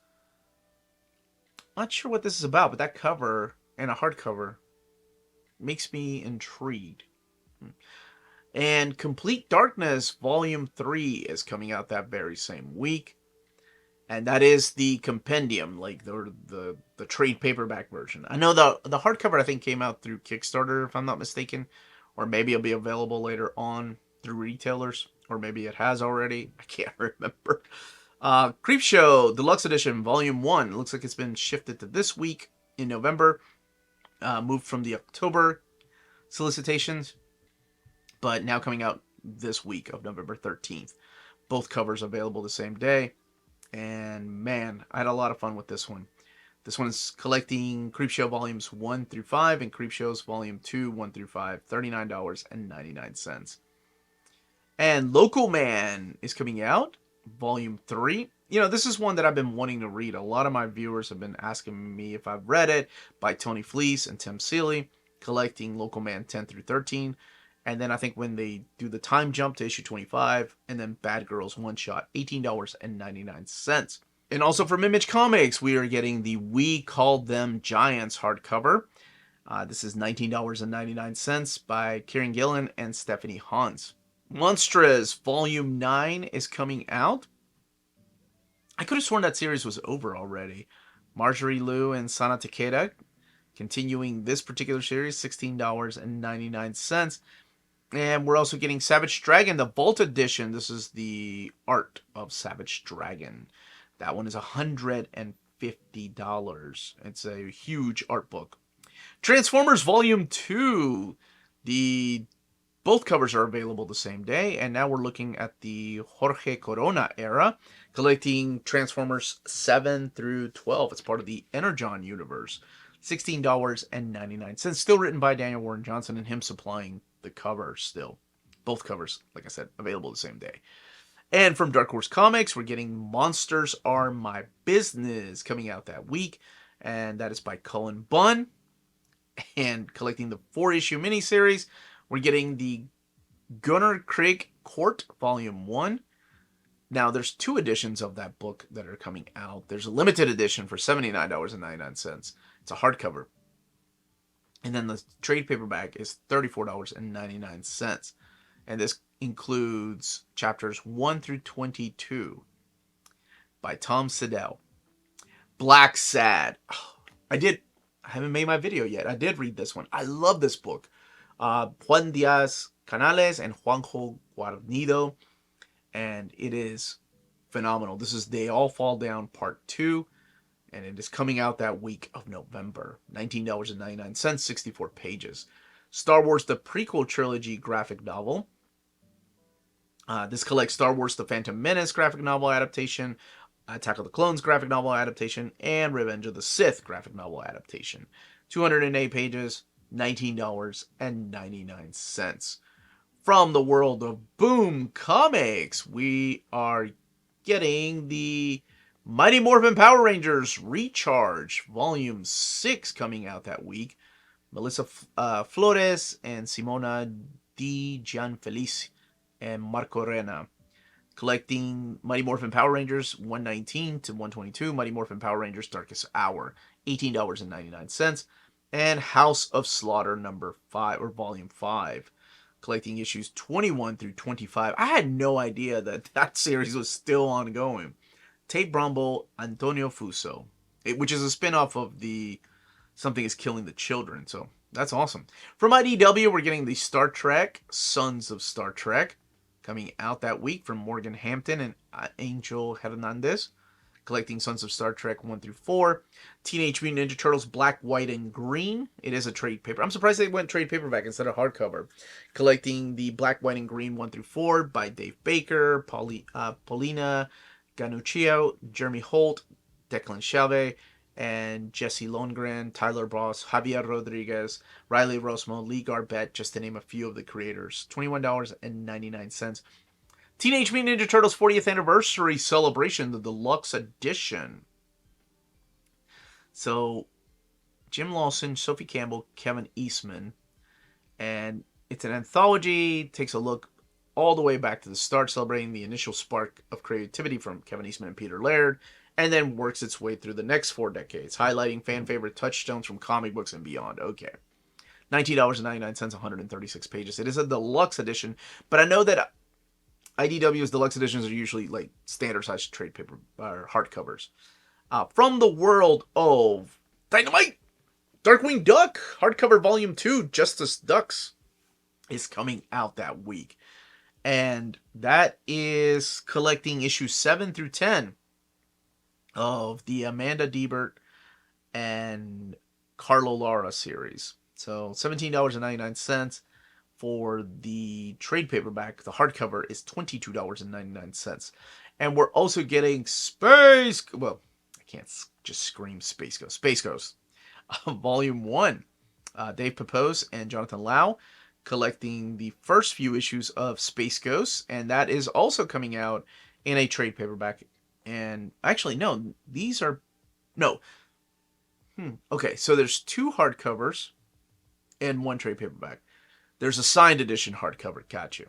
Not sure what this is about, but that cover and a hardcover makes me intrigued. And Complete Darkness Volume 3 is coming out that very same week, and that is the compendium, like the trade paperback version. I know the hardcover I think came out through Kickstarter, if I'm not mistaken. Or maybe it'll be available later on through retailers. Or maybe it has already. I can't remember. Creepshow Deluxe Edition Volume 1. It looks like it's been shifted to this week in November. Moved from the October solicitations. But now coming out this week of November 13th. Both covers available the same day. And man, I had a lot of fun with this one. This one is collecting Creepshow Volumes 1 through 5 and Creepshows Volume 2, 1 through 5, $39.99. And Local Man is coming out, Volume 3. You know, this is one that I've been wanting to read. A lot of my viewers have been asking me if I've read it, by Tony Fleece and Tim Seeley, collecting Local Man 10 through 13. And then I think when they do the time jump to issue 25, and then Bad Girls One Shot, $18.99. And also from Image Comics, we are getting the We Called Them Giants hardcover. This is $19.99 by Kieran Gillen and Stephanie Hans. Monstres Volume 9 is coming out. I could have sworn that series was over already. Marjorie Liu and Sana Takeda continuing this particular series, $16.99. And we're also getting Savage Dragon, the Vault Edition. This is the art of Savage Dragon. That one is $150. It's a huge art book. Transformers Volume 2. Both covers are available the same day, and now we're looking at the Jorge Corona era, collecting Transformers 7 through 12. It's part of the Energon universe. $16.99. Still written by Daniel Warren Johnson, and him supplying the cover still. Both covers, like I said, available the same day. And from Dark Horse Comics, we're getting Monsters Are My Business coming out that week, and that is by Cullen Bunn. And collecting the 4-issue miniseries, we're getting the Gunnar Krieg Court Volume 1. Now, there's 2 editions of that book that are coming out. There's a limited edition for $79.99. It's a hardcover. And then the trade paperback is $34.99. And this includes chapters 1 through 22 by Tom Siddell. Black Sad. I haven't made my video yet. I did read this one. I love this book. Juan Diaz Canales and Juanjo Guarnido. And it is phenomenal. This is They All Fall Down Part 2. And it is coming out that week of November. $19.99, 64 pages. Star Wars The Prequel Trilogy graphic novel. This collects Star Wars The Phantom Menace graphic novel adaptation, Attack of the Clones graphic novel adaptation, and Revenge of the Sith graphic novel adaptation. 208 pages, $19.99. From the world of Boom Comics, we are getting the Mighty Morphin Power Rangers Recharge Volume 6 coming out that week. Melissa Flores and Simona Di Gianfelice and Marco Rena. Collecting Mighty Morphin Power Rangers 119 to 122, Mighty Morphin Power Rangers Darkest Hour, $18.99. And House of Slaughter number 5, or Volume 5. Collecting issues 21 through 25. I had no idea that series was still ongoing. Tate Bromble, Antonio Fuso, which is a spin-off of the Something is Killing the Children, so that's awesome. From IDW, we're getting the Star Trek, Sons of Star Trek, coming out that week from Morgan Hampton and Angel Hernandez. Collecting Sons of Star Trek 1 through 4. Teenage Mutant Ninja Turtles Black, White, and Green. It is a trade paper. I'm surprised they went trade paperback instead of hardcover. Collecting the Black, White, and Green 1 through 4 by Dave Baker, Paulina Ganuccio, Jeremy Holt, Declan Shalvey, and Jesse Lundgren, Tyler Boss, Javier Rodriguez, Riley Rosmo, Lee Garbett, just to name a few of the creators. $21.99. Teenage Mutant Ninja Turtles 40th Anniversary Celebration, the Deluxe Edition. So, Jim Lawson, Sophie Campbell, Kevin Eastman. And it's an anthology, takes a look all the way back to the start, celebrating the initial spark of creativity from Kevin Eastman and Peter Laird, and then works its way through the next 4 decades, highlighting fan-favorite touchstones from comic books and beyond. Okay. $19.99, 136 pages. It is a deluxe edition, but I know that IDW's deluxe editions are usually like standard-sized trade paper or hardcovers. From the world of Dynamite, Darkwing Duck, hardcover volume 2, Justice Ducks, is coming out that week. And that is collecting issues 7 through 10 of the Amanda Diebert and Carlo Lara series. So $17.99 for the trade paperback. The hardcover is $22.99. And we're also getting well, I can't just scream Space Ghost. Space Ghost, Volume 1. Dave Pepose and Jonathan Lau collecting the first few issues of Space Ghost, and that is also coming out in a trade paperback. And actually, no, these are okay, so there's 2 hardcovers and 1 trade paperback. There's a signed edition hardcover, got you,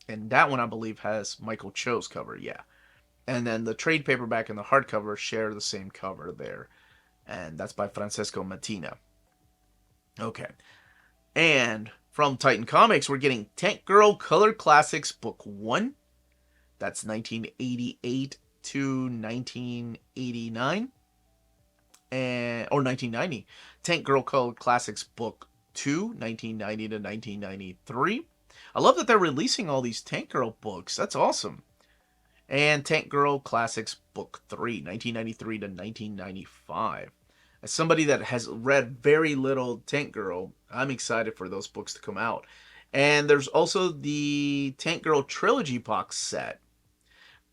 and that one I believe has Michael Cho's cover, yeah. And then the trade paperback and the hardcover share the same cover there, and that's by Francesco Mattina. Okay. And from Titan Comics, we're getting Tank Girl Color Classics Book 1. That's 1988 to 1989. Or 1990. Tank Girl Color Classics Book 2, 1990 to 1993. I love that they're releasing all these Tank Girl books. That's awesome. And Tank Girl Classics Book 3, 1993 to 1995. As somebody that has read very little Tank Girl, I'm excited for those books to come out. And there's also the Tank Girl Trilogy box set.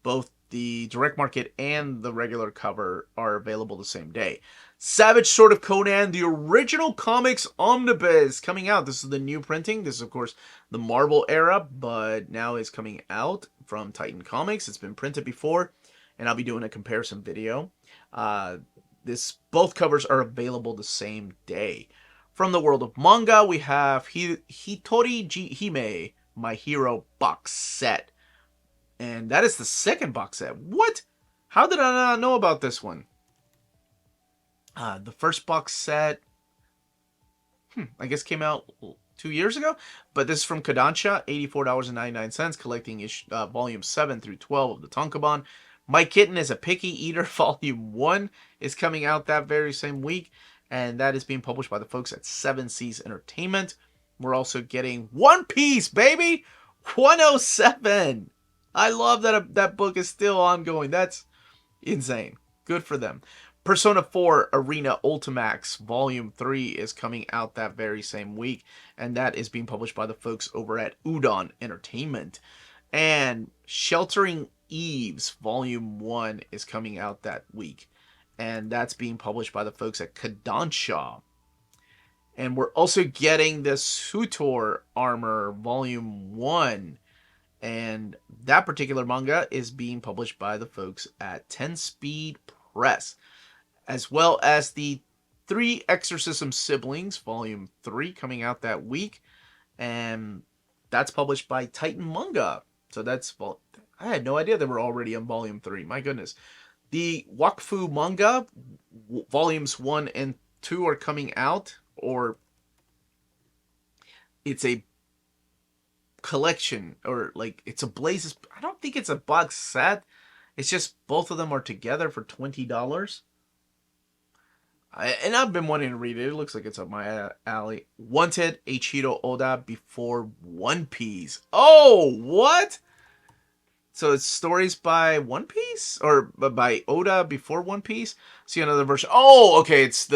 Both the direct market and the regular cover are available the same day. Savage Sword of Conan, the original comics Omnibus, coming out. This is the new printing. This is, of course, the Marvel era, but now is coming out from Titan Comics. It's been printed before, and I'll be doing a comparison video. Both covers are available the same day. From the world of manga, we have Hitori Hime, My Hero box set. And that is the second box set. What? How did I not know about this one? The first box set, I guess came out 2 years ago. But this is from Kodansha, $84.99, collecting volume 7 through 12 of the Tankobon. My Kitten is a Picky Eater, volume 1 is coming out that very same week. And that is being published by the folks at Seven Seas Entertainment. We're also getting One Piece, baby! 107! I love that that book is still ongoing. That's insane. Good for them. Persona 4 Arena Ultimax Volume 3 is coming out that very same week. And that is being published by the folks over at Udon Entertainment. And Sheltering Eves Volume 1 is coming out that week. And that's being published by the folks at Kodansha. And we're also getting the Sutor Armor Volume 1. And that particular manga is being published by the folks at 10 Speed Press. As well as the 3 Exorcism Siblings, Volume 3, coming out that week. And that's published by Titan Manga. So that's... I had no idea they were already on Volume 3. My goodness. The Wakfu Manga, Volumes 1 and 2 are coming out. Or it's a collection, or like it's a Blazes. I don't think it's a box set. It's just both of them are together for $20. And I've been wanting to read it. It looks like it's up my alley. Wanted, Eiichiro Oda before One Piece. Oh, what? So it's stories by One Piece, or by Oda before One Piece. See another version. Oh, okay. It's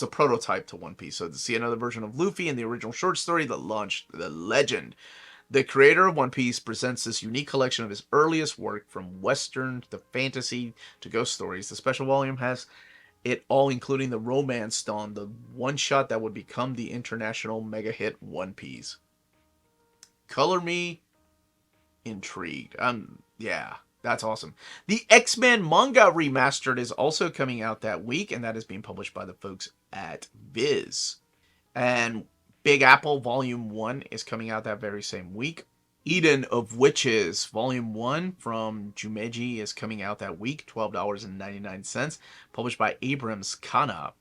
a prototype to One Piece. So to see another version of Luffy in the original short story that launched the legend. The creator of One Piece presents this unique collection of his earliest work, from Western to fantasy to ghost stories. The special volume has it all, including the Romance Dawn, the one-shot that would become the international mega hit One Piece. Color me intrigued. Yeah, that's awesome. The X-Men manga remastered is also coming out that week, and that is being published by the folks at Viz. And Big Apple Volume 1 is coming out that very same week. Eden of Witches Volume 1 from Jumeji is coming out that week, $12.99, published by Abrams Kana.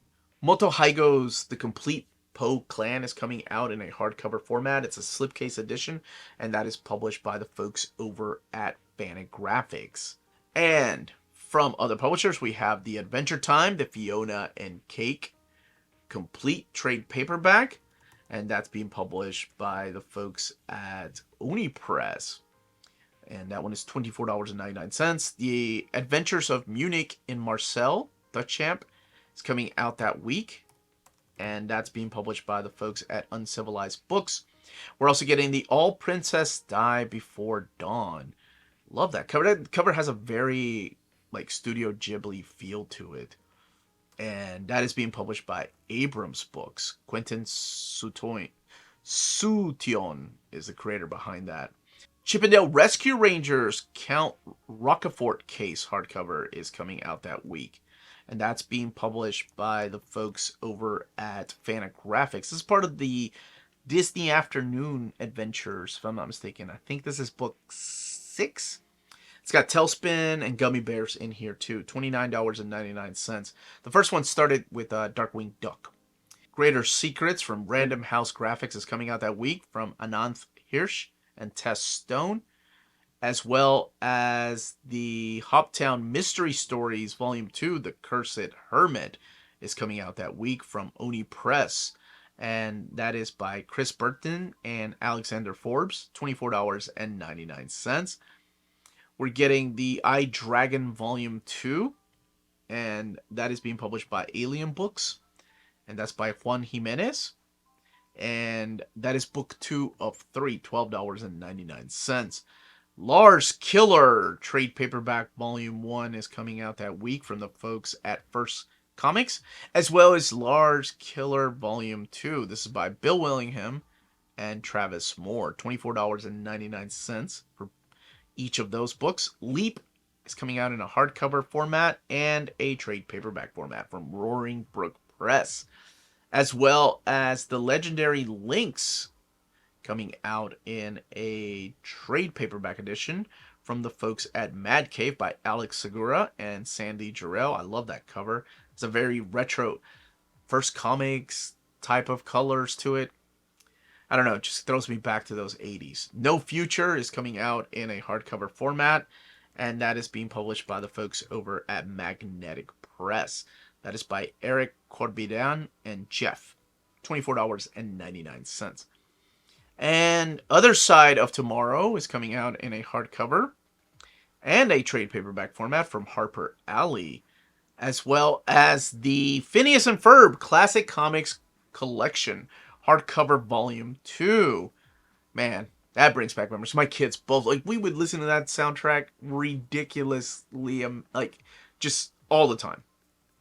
Moto Haigo's The Complete Poe Clan is coming out in a hardcover format. It's a slipcase edition, and that is published by the folks over at Fantagraphics. And from other publishers, we have The Adventure Time, the Fiona and Cake complete trade paperback, and that's being published by the folks at Oni Press. And that one is $24.99. The Adventures of Munich in Marcel, the Champ, is coming out that week. And that's being published by the folks at Uncivilized Books. We're also getting the All Princess Die Before Dawn. Love that cover. That cover has a very Studio Ghibli feel to it. And that is being published by Abrams Books. Quentin Sution is the creator behind that. Chippendale Rescue Rangers Count Rockefort case hardcover is coming out that week. And that's being published by the folks over at Fantagraphics. This is part of the Disney Afternoon Adventures, if I'm not mistaken. I think this is book 6. It's got Tailspin and Gummy Bears in here too. $29.99. The first one started with Darkwing Duck. Greater Secrets from Random House Graphics is coming out that week from Ananth Hirsch and Tess Stone, as well as the Hoptown Mystery Stories Volume 2, The Cursed Hermit, is coming out that week from Oni Press, and that is by Chris Burton and Alexander Forbes, $24.99. We're getting the I Dragon Volume 2, and that is being published by Alien Books, and that's by Juan Jimenez. And that is book 2 of 3, $12.99. Lars Killer trade paperback volume 1 is coming out that week from the folks at First Comics, as well as Lars Killer volume 2. This is by Bill Willingham and Travis Moore, $24.99 for each of those books. Leap is coming out in a hardcover format and a trade paperback format from Roaring Brook Press, as well as the Legendary Lynx coming out in a trade paperback edition from the folks at Mad Cave by Alex Segura and Sandy Jarrell. I love that cover. It's a very retro First Comics type of colors to it. I don't know, it just throws me back to those 80s. No Future is coming out in a hardcover format, and that is being published by the folks over at Magnetic Press. That is by Eric Corbidan and Jeff, $24.99. And Other Side of Tomorrow is coming out in a hardcover and a trade paperback format from Harper Alley, as well as the Phineas and Ferb Classic Comics Collection hardcover volume 2. Man, that brings back memories. My kids both, like, we would listen to that soundtrack ridiculously, just all the time.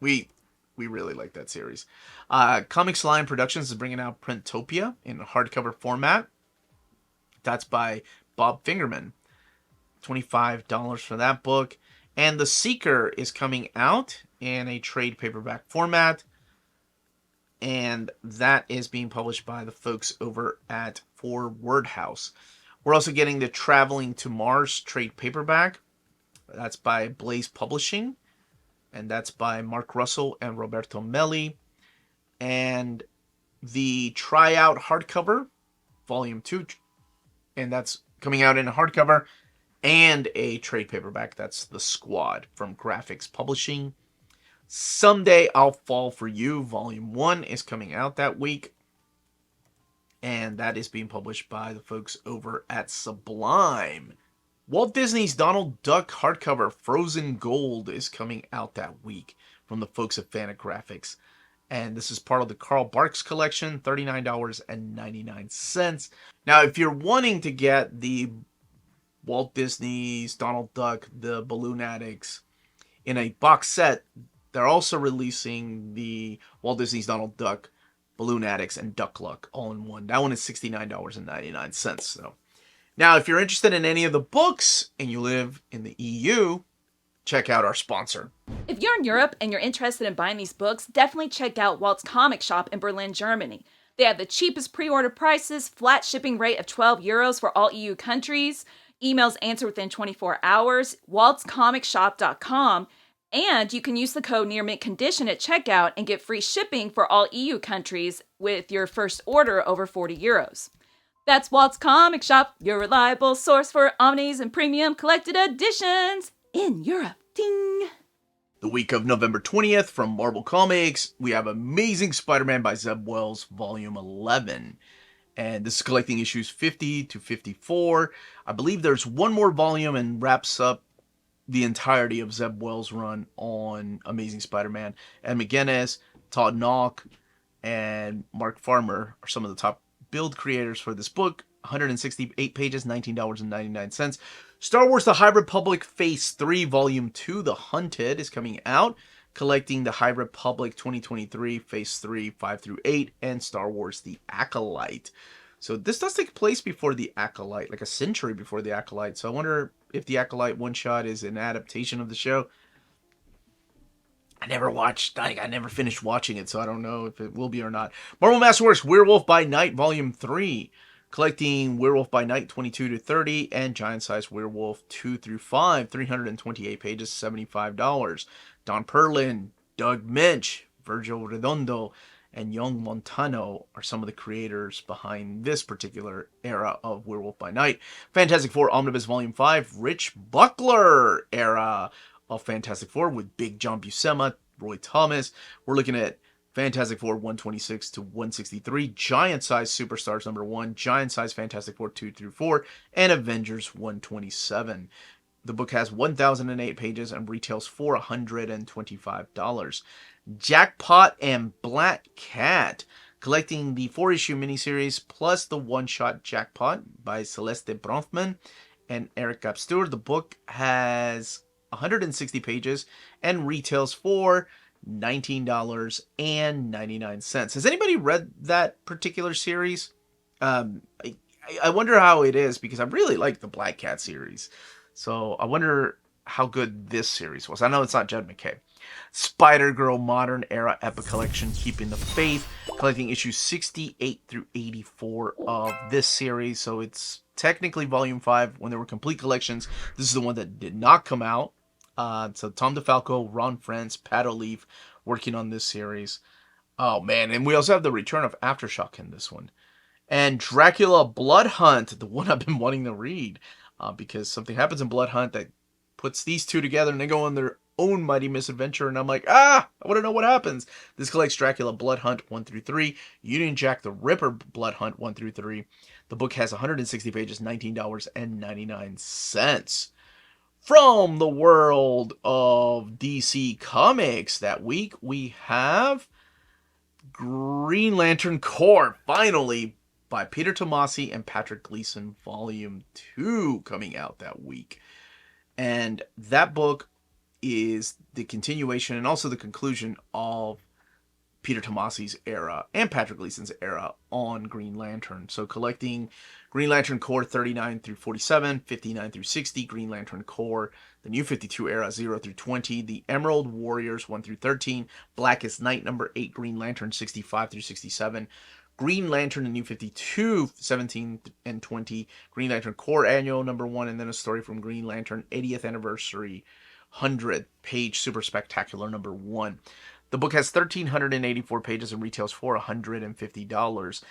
We really like that series. Comics Line Productions is bringing out Printopia in a hardcover format. That's by Bob Fingerman. $25 for that book. And The Seeker is coming out in a trade paperback format, and that is being published by the folks over at Word House. We're also getting the Traveling to Mars trade paperback. That's by Blaze Publishing, and that's by Mark Russell and Roberto Melli. And the Tryout hardcover, volume 2, and that's coming out in a hardcover and a trade paperback. That's The Squad from Graphics Publishing. Someday I'll Fall for You, volume 1 is coming out that week, and that is being published by the folks over at Sublime. Walt Disney's Donald Duck hardcover Frozen Gold is coming out that week from the folks at Fantagraphics, and this is part of the Carl Barks collection, $39.99. Now, if you're wanting to get the Walt Disney's Donald Duck, the Balloon Addicts in a box set, they're also releasing the Walt Disney's Donald Duck, Balloon Addicts, and Duck Luck all in one. That one is $69.99. So, now, if you're interested in any of the books and you live in the EU, check out our sponsor. If you're in Europe and you're interested in buying these books, definitely check out Walt's Comic Shop in Berlin, Germany. They have the cheapest pre-order prices, flat shipping rate of €12 for all EU countries, emails answered within 24 hours, waltscomicshop.com, and you can use the code Near Mint Condition at checkout and get free shipping for all EU countries with your first order over €40. That's Walt's Comic Shop, your reliable source for omnis and premium collected editions in Europe. Ding! The week of November 20th from Marvel Comics, we have Amazing Spider-Man by Zeb Wells, Volume 11. And this is collecting issues 50 to 54. I believe there's one more volume and wraps up the entirety of Zeb Wells' run on Amazing Spider-Man. Ed McGuinness, Todd Nauck, and Mark Farmer are some of the top build creators for this book. 168 pages, $19.99. Star Wars The High Republic Phase 3 Volume 2, The Hunted, is coming out, collecting The High Republic 2023 Phase 3, 5 through 8, and Star Wars The Acolyte. So this does take place before The Acolyte, like a century before The Acolyte. So I wonder if The Acolyte one-shot is an adaptation of the show. I never finished watching it, so I don't know if it will be or not. Marvel Masterworks Werewolf by Night Volume 3, collecting Werewolf by Night 22 to 30 and Giant Size Werewolf 2 through 5, 328 pages, $75. Don Perlin, Doug Minch, Virgil Redondo, and Young Montano are some of the creators behind this particular era of Werewolf by Night. Fantastic Four Omnibus Volume 5, Rich Buckler era of Fantastic Four with Big John Buscema, Roy Thomas. We're looking at Fantastic Four 126 to 163, Giant Size Superstars number 1, Giant Size Fantastic Four 2 through 4, and Avengers 127. The book has 1,008 pages and retails for $125. Jackpot and Black Cat, collecting the 4-issue miniseries plus the one-shot Jackpot by Celeste Bronfman and Eric Gapstur. The book has 160 pages and retails for $19.99. Has anybody read that particular series? I wonder how it is, because I really like the Black Cat series. So I wonder how good this series was. I know it's not Jed McKay. Spider-Girl Modern Era Epic Collection, Keeping the Faith, collecting issues 68 through 84 of this series. So it's technically Volume 5 when there were complete collections. This is the one that did not come out. So Tom DeFalco, Ron Frenz, Pat O'Leaf working on this series. Oh man, and we also have the return of Aftershock in this one. And Dracula Blood Hunt, the one I've been wanting to read. Because something happens in Blood Hunt that puts these two together and they go on their own mighty misadventure, and I'm like, I want to know what happens. This collects Dracula Blood Hunt 1 through 3, Union Jack the Ripper Blood Hunt 1 through 3. The book has 160 pages, $19.99. From the world of DC Comics that week, we have Green Lantern Corps, finally, by Peter Tomasi and Patrick Gleason, Volume 2, coming out that week. And that book is the continuation and also the conclusion of Peter Tomasi's era and Patrick Gleason's era on Green Lantern. So collecting Green Lantern Corps 39 through 47, 59 through 60, Green Lantern Corps, the New 52 era 0 through 20, the Emerald Warriors 1 through 13, Blackest Night number 8, Green Lantern 65 through 67, Green Lantern, the New 52, 17 and 20, Green Lantern Corps Annual number 1, and then a story from Green Lantern 80th Anniversary 100-page Super Spectacular number 1. The book has 1,384 pages and retails for $150.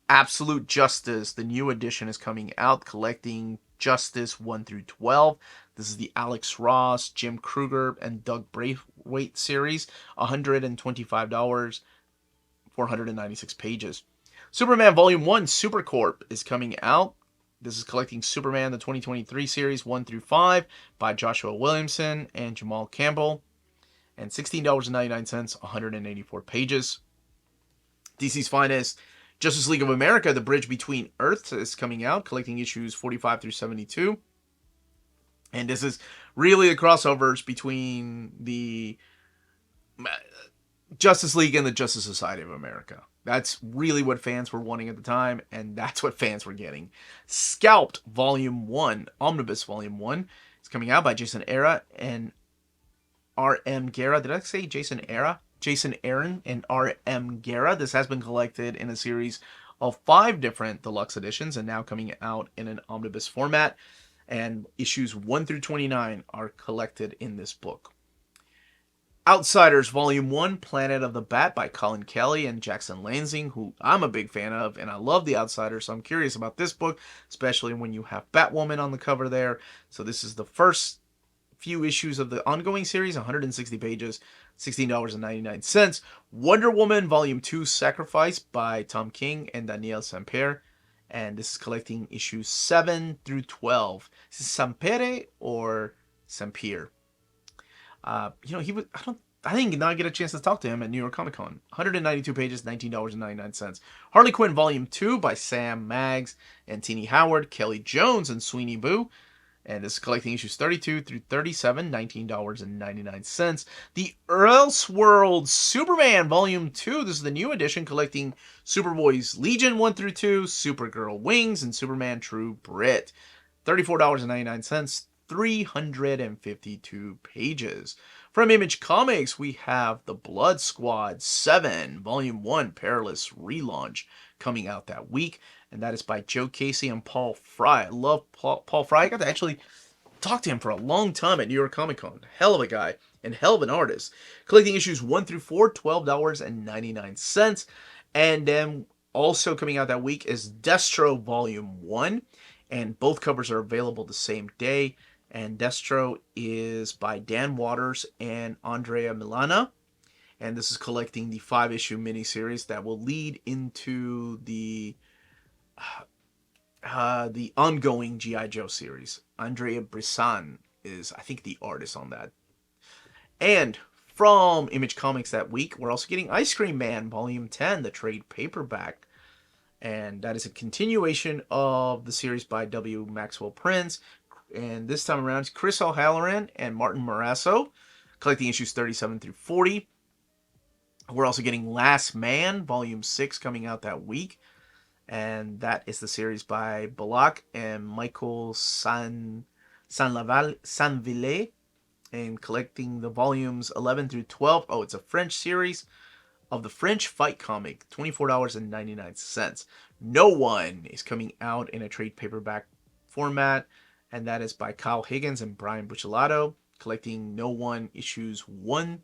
Absolute Justice, the new edition, is coming out, collecting Justice 1 through 12. This is the Alex Ross, Jim Kruger, and Doug Braithwaite series, $125, 496 pages. Superman Volume 1 Supercorp is coming out. This is collecting Superman, the 2023 series 1 through 5 by Joshua Williamson and Jamal Campbell. And $16.99, 184 pages. DC's Finest Justice League of America, The Bridge Between Earths, is coming out, collecting issues 45 through 72. And this is really the crossovers between the Justice League and the Justice Society of America. That's really what fans were wanting at the time, and that's what fans were getting. Scalped Volume 1, Omnibus Volume 1, is coming out by Jason Aaron and R.M. Guerra. Did I say Jason Aaron? Jason Aaron and R.M. Guerra. This has been collected in a series of 5 different deluxe editions and now coming out in an omnibus format. And issues 1 through 29 are collected in this book. Outsiders Volume 1, Planet of the Bat by Colin Kelly and Jackson Lansing, who I'm a big fan of, and I love The Outsiders, so I'm curious about this book, especially when you have Batwoman on the cover there. So this is the first few issues of the ongoing series, 160 pages, $16.99. Wonder Woman Volume 2, Sacrifice by Tom King and Danielle Sampere, and this is collecting issues 7 through 12. Is this Sampere or Sampere? He was, I didn't get a chance to talk to him at New York Comic Con. 192 pages, $19.99. Harley Quinn Volume 2 by Sam Maggs and Teenie Howard, Kelly Jones, and Sweeney Boo. And this is collecting issues 32 through 37, $19.99. The Elseworld Superman Volume 2. This is the new edition, collecting Superboy's Legion 1 through 2, Supergirl Wings, and Superman True Brit. $34.99. 352 pages. From Image Comics, we have The Blood Squad 7, Volume 1, Perilous Relaunch, coming out that week. And that is by Joe Casey and Paul Fry. I love Paul Fry. I got to actually talk to him for a long time at New York Comic Con. Hell of a guy. and hell of an artist. Collecting issues 1 through 4, $12.99. And then also coming out that week is Destro Volume 1. And both covers are available the same day. And Destro is by Dan Waters and Andrea Milana. And this is collecting the 5-issue miniseries that will lead into the ongoing G.I. Joe series. Andrea Brisson is, I think, the artist on that. And from Image Comics that week, we're also getting Ice Cream Man Volume 10, the trade paperback. And that is a continuation of the series by W. Maxwell Prince. And this time around, it's Chris O'Halloran and Martin Morasso, collecting issues 37 through 40. We're also getting Last Man, Volume 6, coming out that week. And that is the series by Bullock and Michael Sanville, and collecting the volumes 11 through 12. Oh, it's a French series of the French fight comic, $24.99. No One is coming out in a trade paperback format, and that is by Kyle Higgins and Brian Buccellato, collecting No One issues 1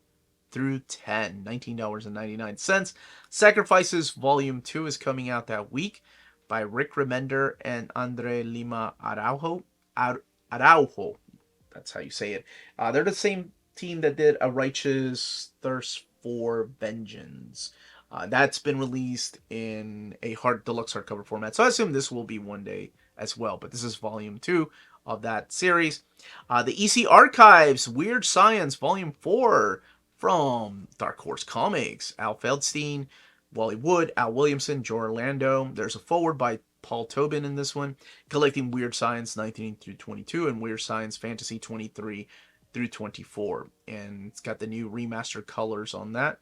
through 10, $19.99. Sacrifices Volume 2 is coming out that week by Rick Remender and Andre Lima Araujo. Araujo, that's how you say it. They're the same team that did A Righteous Thirst for Vengeance. That's been released in a deluxe hardcover format, so I assume this will be one day as well. But this is Volume 2 of that series. The EC Archives, Weird Science, Volume 4 from Dark Horse Comics. Al Feldstein, Wally Wood, Al Williamson, Joe Orlando. There's a foreword by Paul Tobin in this one, collecting Weird Science 19 through 22 and Weird Science Fantasy 23 through 24. And it's got the new remastered colors on that.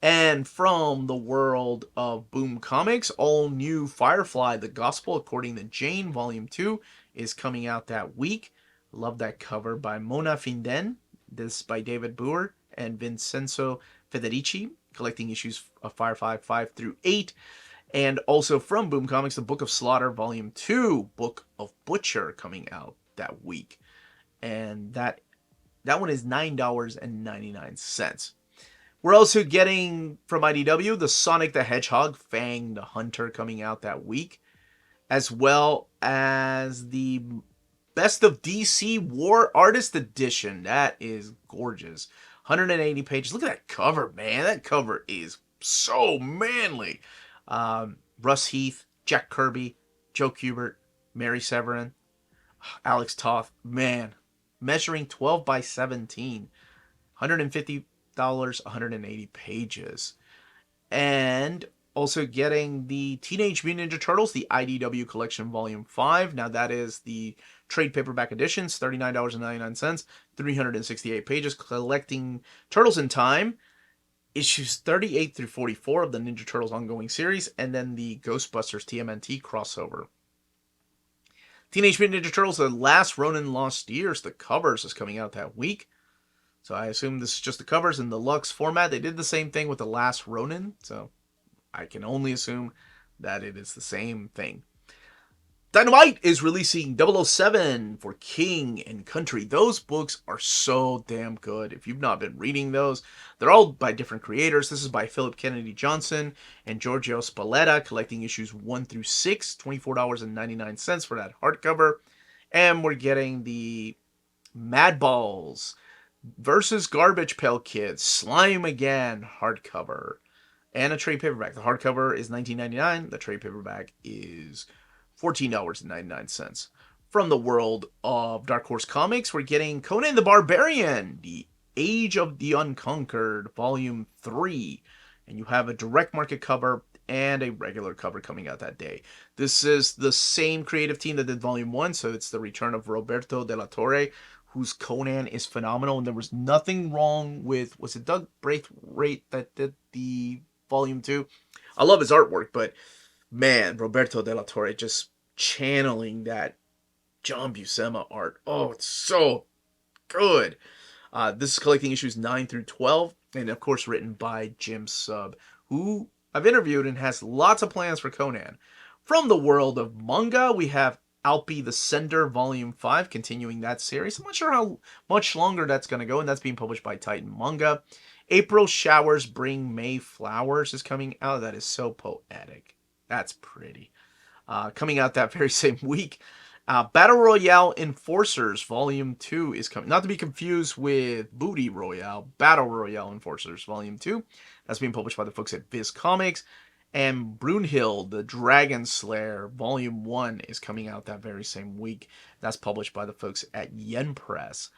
And from the world of Boom Comics, all new Firefly, The Gospel According to Jane, Volume 2 is coming out that week. Love that cover by Mona Finden. This by David Boer and Vincenzo Federici, collecting issues of Firefly 5 through 8. And also from Boom Comics, The Book of Slaughter, Volume 2, Book of Butcher, coming out that week. And that one is $9.99. We're also getting, from IDW, the Sonic the Hedgehog, Fang the Hunter, coming out that week. As well as the Best of DC War Artist Edition. That is gorgeous. 180 pages. Look at that cover, man. That cover is so manly. Russ Heath, Jack Kirby, Joe Kubert, Mary Severin, Alex Toth. Man, measuring 12 by 17. $150, 180 pages. And also getting the Teenage Mutant Ninja Turtles, the IDW Collection Volume 5. Now that is the trade paperback editions, $39.99, 368 pages, collecting Turtles in Time, issues 38 through 44 of the Ninja Turtles ongoing series, and then the Ghostbusters TMNT crossover. Teenage Mutant Ninja Turtles, The Last Ronin Lost Years, the covers is coming out that week. So I assume this is just the covers in the Lux format. They did the same thing with The Last Ronin, so I can only assume that it is the same thing. Dynamite is releasing 007 for King and Country. Those books are so damn good. If you've not been reading those, they're all by different creators. This is by Philip Kennedy Johnson and Giorgio Spalletta, collecting issues 1 through 6, $24.99 for that hardcover. And we're getting the Madballs versus Garbage Pail Kids, Slime Again hardcover, and a trade paperback. The hardcover is $19.99. The trade paperback is $14.99. From the world of Dark Horse Comics, we're getting Conan the Barbarian, The Age of the Unconquered, Volume 3. And you have a direct market cover and a regular cover coming out that day. This is the same creative team that did Volume 1, so it's the return of Roberto de la Torre, whose Conan is phenomenal. And there was nothing wrong with, was it Doug Braithwaite that did the Volume 2? I love his artwork, but man, Roberto de la Torre just channeling that John Buscema art. Oh, it's so good. This is collecting issues 9 through 12, and of course written by Jim Sub, who I've interviewed and has lots of plans for Conan. From the world of manga, we have Alpi the Sender Volume 5, continuing that series. I'm not sure how much longer that's going to go, and that's being published by Titan Manga. April Showers Bring May Flowers is coming out. That is so poetic. That's pretty. Coming out that very same week. Battle Royale Enforcers Volume 2 is coming. Not to be confused with Booty Royale. Battle Royale Enforcers Volume 2. That's being published by the folks at Viz Comics. And Brunhild, the Dragon Slayer, Volume 1 is coming out that very same week. That's published by the folks at Yen Press.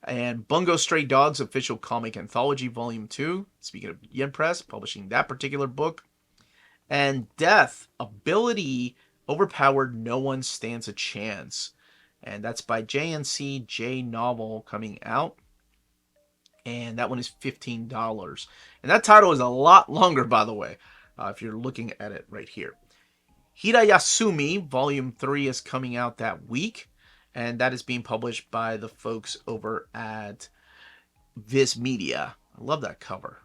And Bungo Stray Dogs Official Comic Anthology, Volume 2. Speaking of Yen Press, publishing that particular book. And Death, Ability Overpowered, No One Stands a Chance. And that's by JNC J Novel coming out. And that one is $15. And that title is a lot longer, by the way, if you're looking at it right here. Hirayasumi Volume 3 is coming out that week. And that is being published by the folks over at Viz Media. I love that cover.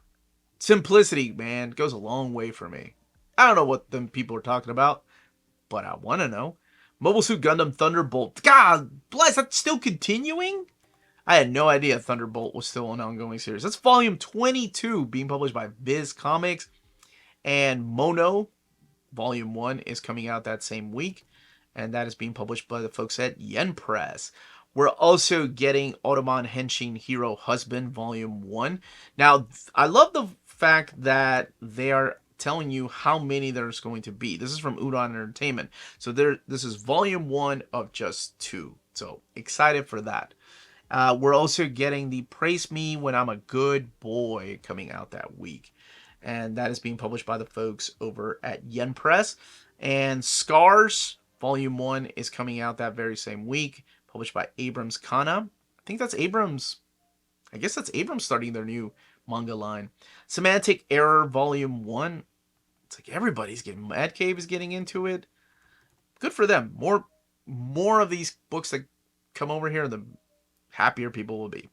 Simplicity, man, goes a long way for me. I don't know what them people are talking about, but I want to know. Mobile Suit Gundam Thunderbolt. God bless, that's still continuing? I had no idea Thunderbolt was still an ongoing series. That's Volume 22 being published by Viz Comics. And Mono Volume 1 is coming out that same week. And that is being published by the folks at Yen Press. We're also getting Ottoman Henshin Hero Husband Volume 1. Now, I love the fact that they are telling you how many there's going to be. This is from Udon Entertainment. So this is Volume 1 of just 2. So excited for that. We're also getting the Praise Me When I'm a Good Boy coming out that week. And that is being published by the folks over at Yen Press. And Scars Volume 1 is coming out that very same week. Published by Abrams Kana. I think that's Abrams. I guess that's Abrams starting their new manga line. Semantic Error Volume 1. It's like everybody's getting... Mad Cave is getting into it. Good for them. More of these books that come over here, the happier people will be.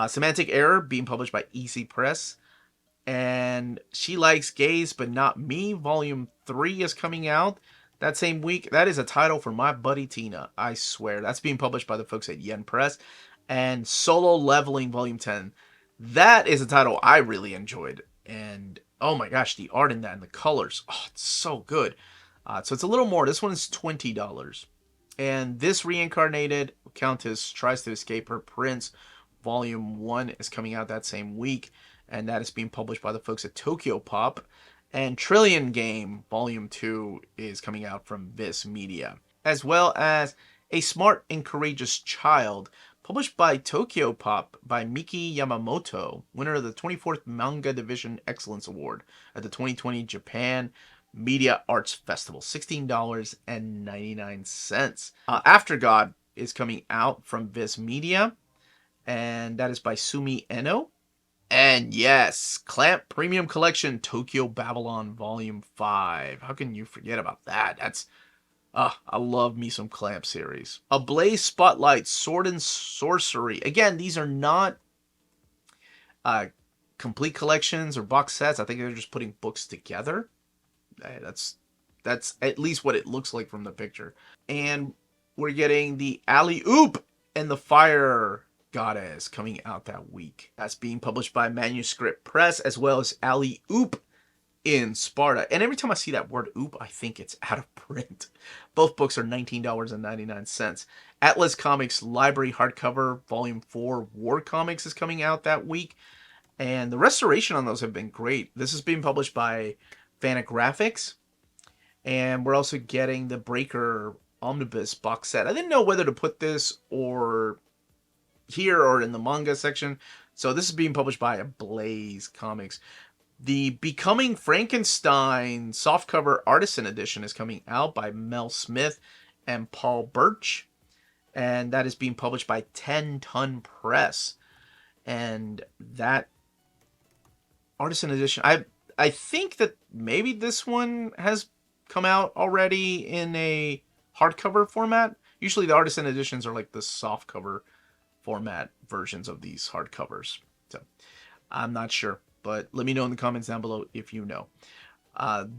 Semantic Error being published by Easy Press. And She Likes Gays But Not Me Volume 3 is coming out that same week. That is a title for my buddy Tina, I swear. That's being published by the folks at Yen Press. And Solo Leveling Volume 10. That is a title I really enjoyed. And oh my gosh, the art in that and the colors. Oh, it's so good. So it's a little more. This one is $20. And This Reincarnated Countess Tries to Escape Her Prince Volume 1 is coming out that same week. And that is being published by the folks at Tokyo Pop. And Trillion Game Volume 2 is coming out from Viz Media. As well as A Smart and Courageous Child, published by Tokyo Pop by Miki Yamamoto, winner of the 24th Manga Division Excellence Award at the 2020 Japan Media Arts Festival. $16.99. After God is coming out from Viz Media, and that is by Sumi Eno. And yes, Clamp Premium Collection Tokyo Babylon Volume 5. How can you forget about that? That's... I love me some Clamp series. Ablaze Spotlight Sword and Sorcery. Again, these are not complete collections or box sets. I think they're just putting books together. That's at least what it looks like from the picture. And we're getting the Alley Oop and the Fire Goddess coming out that week. That's being published by Manuscript Press, as well as Alley Oop in Sparta. And every time I see that word oop, I think it's out of print. Both books are $19.99. Atlas Comics Library Hardcover Volume 4 War Comics is coming out that week. And the restoration on those have been great. This is being published by Fantagraphics. And we're also getting the Breaker Omnibus box set. I didn't know whether to put this or here or in the manga section. So this is being published by Blaze Comics. The Becoming Frankenstein softcover artisan edition is coming out by Mel Smith and Paul Birch. And that is being published by 10 Ton Press. And that artisan edition, I think that maybe this one has come out already in a hardcover format. Usually the artisan editions are like the softcover format versions of these hardcovers. So I'm not sure, but let me know in the comments down below if you know.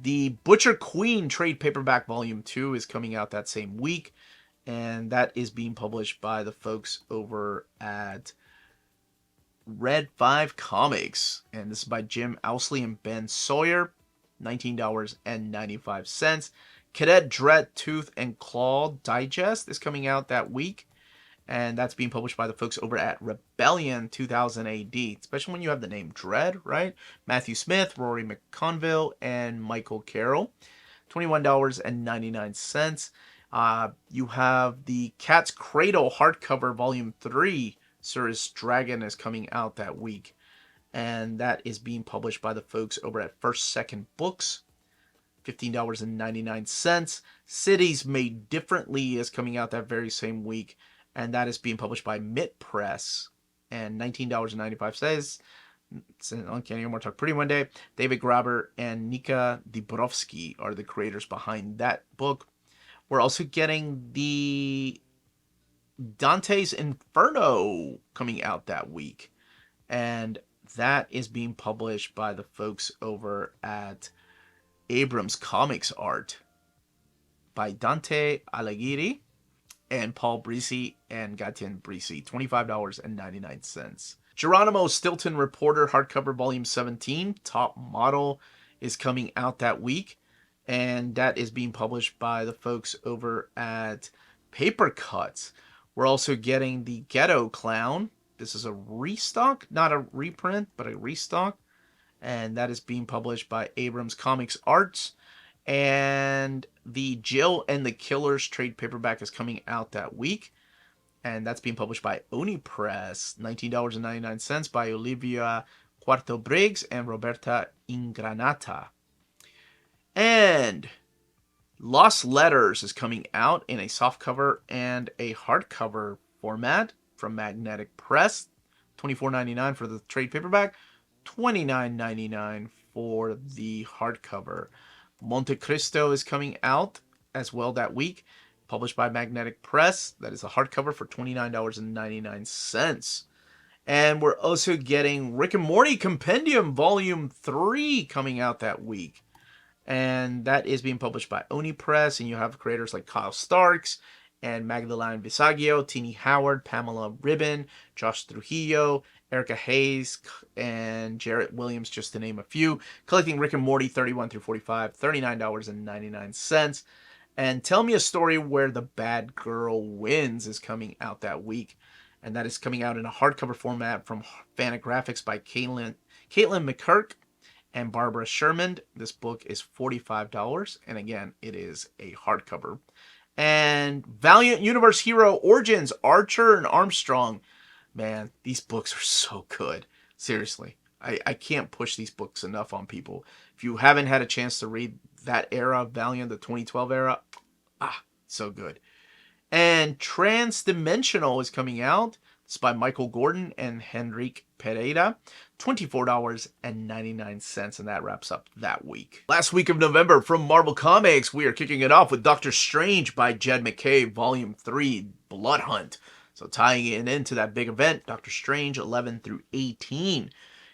The Butcher Queen trade paperback volume 2 is coming out that same week. and that is being published by the folks over at Red 5 Comics, and this is by Jim Owsley and Ben Sawyer, $19.95. Cadet Dread Tooth and Claw Digest is coming out that week, and that's being published by the folks over at Rebellion 2000 AD, especially when you have the name Dread, right? Matthew Smith, Rory McConville, and Michael Carroll, $21.99. You have the Cat's Cradle hardcover volume 3, Cirrus Dragon, is coming out that week, and that is being published by the folks over at First Second Books, $15.99. Cities Made Differently is coming out that very same week, and that is being published by Mitt Press, and $19.95. It's an Uncanny More Talk Pretty One Day. David Graber and Nika Dibrovsky are the creators behind that book. We're also getting the Dante's Inferno coming out that week, and that is being published by the folks over at Abrams Comics Art by Dante Alighieri and Paul Brisi and Gatien Brisi, $25.99. Geronimo Stilton Reporter hardcover volume 17, Top Model, is coming out that week, and that is being published by the folks over at Paper Cuts. We're also getting the Ghetto Clown. This is a restock, not a reprint, but a restock, and that is being published by Abrams Comics Arts. And the Jill and the Killers trade paperback is coming out that week, and that's being published by Oni Press, $19.99, by Olivia Cuarto Briggs and Roberta Ingranata. And Lost Letters is coming out in a softcover and a hardcover format from Magnetic Press, $24.99 for the trade paperback, $29.99 for the hardcover. Monte Cristo is coming out as well that week, published by Magnetic Press. That is a hardcover for $29.99. And we're also getting Rick and Morty Compendium Volume 3 coming out that week, and that is being published by Oni Press, and you have creators like Kyle Starks and Magdalene Visaggio, Teenie Howard, Pamela Ribbon, Josh Trujillo, Erica Hayes, and Jarrett Williams, just to name a few. Collecting Rick and Morty 31 through 45, $39.99. And Tell Me a Story Where the Bad Girl Wins is coming out that week, and that is coming out in a hardcover format from Fantagraphics by Caitlin McKirk and Barbara Sherman. This book is $45, and again, it is a hardcover. And Valiant Universe Hero Origins, Archer and Armstrong. Man, these books are so good. Seriously, I can't push these books enough on people. If you haven't had a chance to read that era of Valiant, the 2012 era, so good. And Transdimensional is coming out. It's by Michael Gordon and Henrique Pereira, $24.99, and that wraps up that week. Last week of November from Marvel Comics, we are kicking it off with Doctor Strange by Jed McKay, Volume 3, Blood Hunt. So tying it into that big event, Doctor Strange 11 through 18.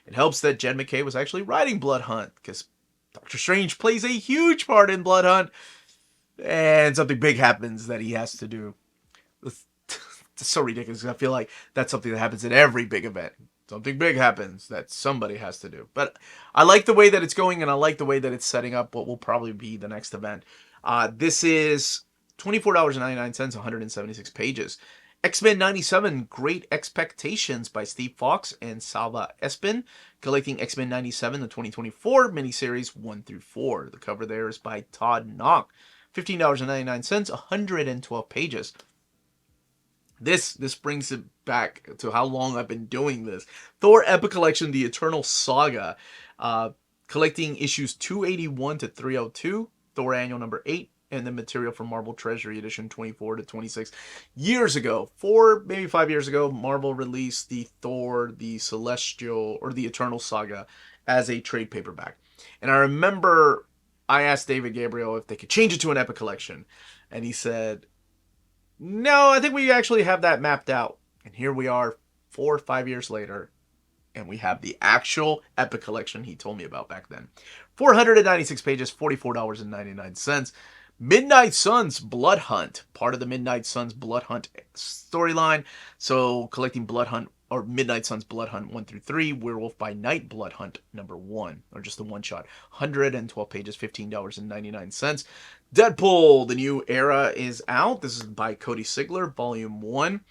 It helps that Jed McKay was actually writing Blood Hunt, because Doctor Strange plays a huge part in Blood Hunt, and something big happens that he has to do. It's so ridiculous. I feel like that's something that happens in every big event. Something big happens that somebody has to do. But I like the way that it's going, and I like the way that it's setting up what will probably be the next event. This is $24.99, 176 pages. X-Men 97, Great Expectations by Steve Fox and Salva Espin. Collecting X-Men 97, the 2024 miniseries 1 through 4. The cover there is by Todd Knock. $15.99, 112 pages. This brings it back to how long I've been doing this. Thor Epic Collection, The Eternal Saga. Collecting issues 281 to 302. Thor Annual number 8. And the material for Marvel Treasury Edition 24 to 26. Years ago, 4, maybe 5 years ago, Marvel released the Thor, the Celestial, or the Eternal Saga as a trade paperback. And I remember I asked David Gabriel if they could change it to an Epic Collection. And he said, no, I think we actually have that mapped out. And here we are 4 or 5 years later, and we have the actual Epic Collection he told me about back then. 496 pages, $44.99. Midnight Suns Blood Hunt, part of the Midnight Suns Blood Hunt storyline. So collecting Blood Hunt, or Midnight Suns Blood Hunt 1 through 3, Werewolf by Night Blood Hunt number 1, or just the one shot. 112 pages, $15.99. Deadpool, the new era is out. This is by Cody Sigler, volume 1.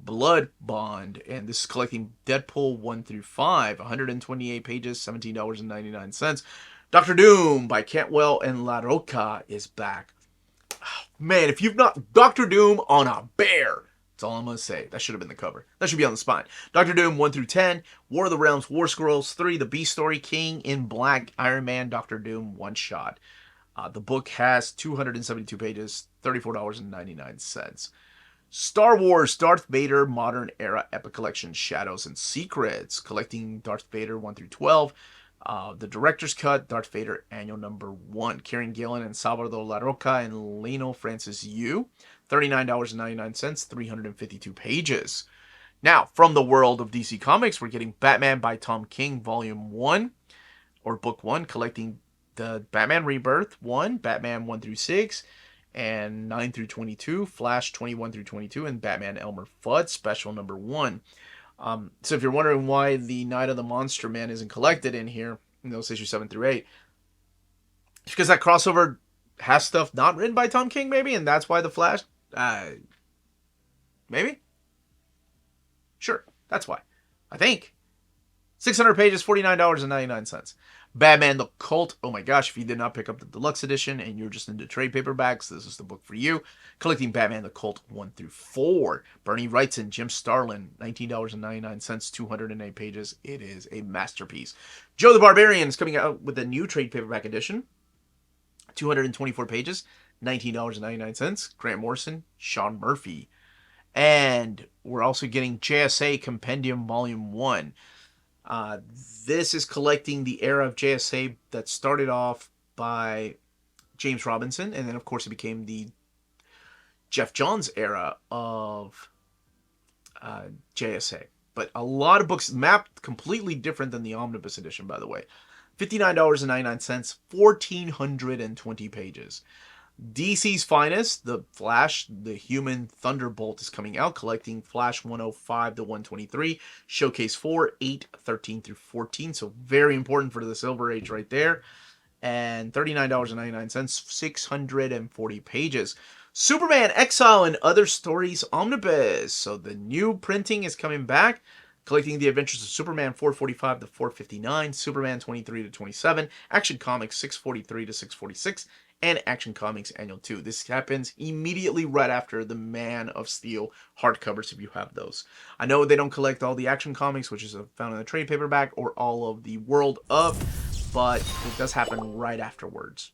Blood Bond, and this is collecting Deadpool 1 through 5, 128 pages, $17.99. Doctor Doom by Cantwell and La Roca is back. Man, if you've not... Doctor Doom on a bear. That's all I'm going to say. That should have been the cover. That should be on the spine. Doctor Doom 1 through 10. War of the Realms, War Scrolls 3. The Beast Story, King in Black, Iron Man, Doctor Doom, one shot. The book has 272 pages, $34.99. Star Wars Darth Vader Modern Era Epic Collection Shadows and Secrets. Collecting Darth Vader 1 through 12. The Director's Cut, Darth Vader Annual Number 1. Kieran Gillen and Salvador La Roca and Leno Francis Yu. $39.99, 352 pages. Now, from the world of DC Comics, we're getting Batman by Tom King, Volume 1, or Book 1, collecting the Batman Rebirth 1, Batman 1 through 6, and 9 through 22, Flash 21 through 22, and Batman Elmer Fudd, Special Number 1. So if you're wondering why the Night of the Monster Man isn't collected in here, in those issues 7 through 8, it's because that crossover has stuff not written by Tom King, maybe, and that's why the Flash... maybe? Sure, that's why. I think. 600 pages, $49.99. Batman the Cult. Oh my gosh, if you did not pick up the deluxe edition and you're just into trade paperbacks, this is the book for you. Collecting Batman the Cult 1 through 4. Bernie Wrightson, Jim Starlin, $19.99, 208 pages. It is a masterpiece. Joe the Barbarian is coming out with a new trade paperback edition. 224 pages, $19.99. Grant Morrison, Sean Murphy. And we're also getting JSA Compendium Volume 1. This is collecting the era of JSA that started off by James Robinson, and then of course it became the Jeff Johns era of JSA. But a lot of books mapped completely different than the Omnibus edition, by the way. $59.99, 1,420 pages. DC's Finest, The Flash, The Human Thunderbolt is coming out, collecting Flash 105 to 123, Showcase 4, 8, 13 through 14, so very important for the Silver Age right there, and $39.99, 640 pages. Superman Exile and Other Stories Omnibus, so the new printing is coming back, collecting The Adventures of Superman 445 to 459, Superman 23 to 27, Action Comics 643 to 646, and Action Comics Annual 2. This happens immediately right after the Man of Steel hardcovers, if you have those. I know they don't collect all the Action Comics, which is found in the trade paperback, or all of the World of, but it does happen right afterwards.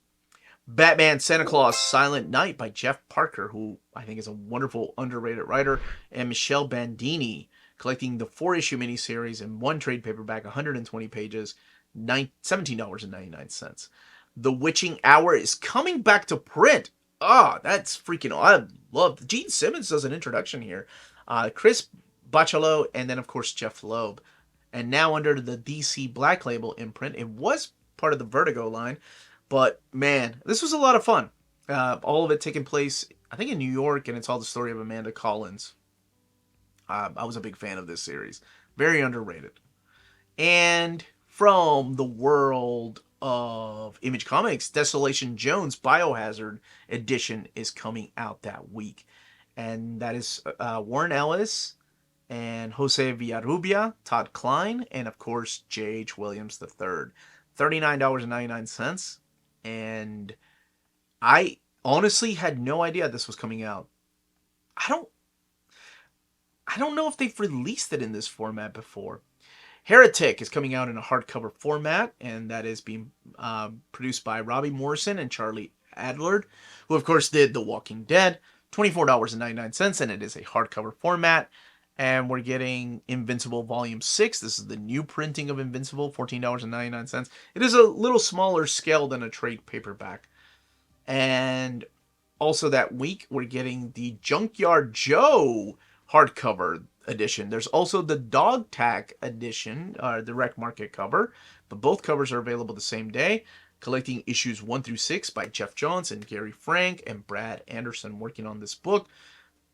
Batman Santa Claus Silent Night by Jeff Parker, who I think is a wonderful, underrated writer, and Michelle Bandini, collecting the 4-issue miniseries in one trade paperback, 120 pages, $17.99. The Witching Hour is coming back to print. That's freaking... I love... Gene Simmons does an introduction here. Chris Bachalo, and then, of course, Jeff Loeb. And now under the DC Black Label imprint. It was part of the Vertigo line. But, man, this was a lot of fun. All of it taking place, I think, in New York, and it's all the story of Amanda Collins. I was a big fan of this series. Very underrated. And from the world of Image Comics, Desolation Jones Biohazard edition is coming out that week. And that is Warren Ellis and Jose Villarrubia, Todd Klein, and of course J.H. Williams III. $39.99. And I honestly had no idea this was coming out. I don't know if they've released it in this format before. Heretic is coming out in a hardcover format, and that is being produced by Robbie Morrison and Charlie Adlard, who of course did The Walking Dead. $24.99, and it is a hardcover format. And we're getting Invincible Volume 6. This is the new printing of Invincible, $14.99. It is a little smaller scale than a trade paperback. And also that week, we're getting the Junkyard Joe hardcover edition. There's also the Dog Tack edition, the Rec Market cover. But both covers are available the same day. collecting issues 1 through 6 by Jeff Johns and Gary Frank and Brad Anderson working on this book.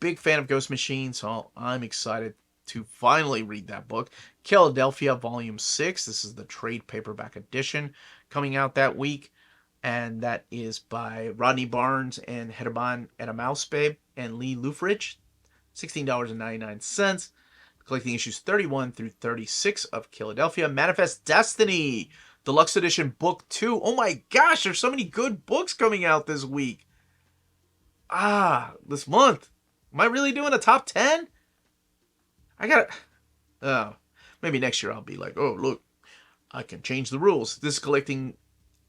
Big fan of Ghost Machine, so I'm excited to finally read that book. Philadelphia Volume 6. This is the trade paperback edition coming out that week. And that is by Rodney Barnes and Heraban Edamauspe and Lee Lufridge. $16.99. Collecting issues 31 through 36 of Philadelphia. Manifest Destiny, Deluxe Edition Book 2. Oh my gosh, there's so many good books coming out this week. This month. Am I really doing a top 10? Maybe next year I'll be like, oh, look, I can change the rules. This is collecting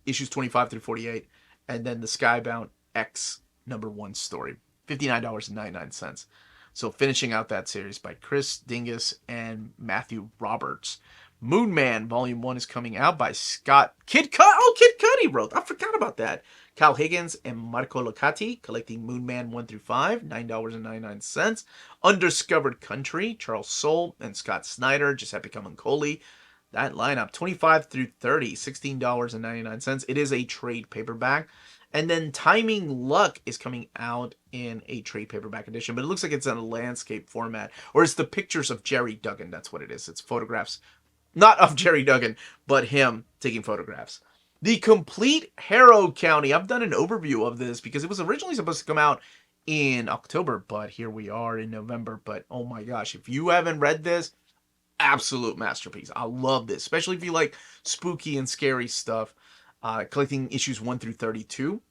issues 25 through 48. And then the Skybound X #1 story. $59.99. So finishing out that series by Chris Dingus and Matthew Roberts. Moon Man Volume 1 is coming out by Scott Kid Cudi. Oh, Kid Cudi wrote. I forgot about that. Kyle Higgins and Marco Locati collecting Moon Man 1 through 5, $9.99. Undiscovered Country, Charles Soule and Scott Snyder, Giuseppe Camuncoli. That lineup, 25 through 30, $16.99. It is a trade paperback. And then Timing Luck is coming out in a trade paperback edition, but it looks like it's in a landscape format. Or it's the pictures of Jerry Duggan. That's what it is. It's photographs, not of Jerry Duggan, but him taking photographs. The Complete Harrow County. I've done an overview of this because it was originally supposed to come out in October, but here we are in November. But oh my gosh, if you haven't read this, absolute masterpiece. I love this, especially if you like spooky and scary stuff. Collecting issues 1 through 32,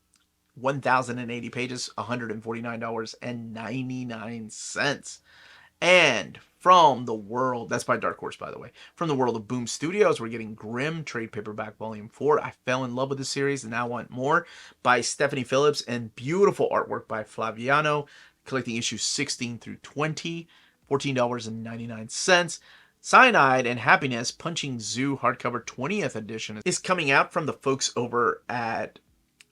1,080 pages, $149.99. And from the world, that's by Dark Horse, by the way. From the world of Boom Studios, we're getting Grimm trade paperback volume 4. I fell in love with the series and now want more, by Stephanie Phillips, and beautiful artwork by Flaviano. Collecting issues 16 through 20, $14.99. Cyanide and Happiness Punching Zoo hardcover 20th edition is coming out from the folks over at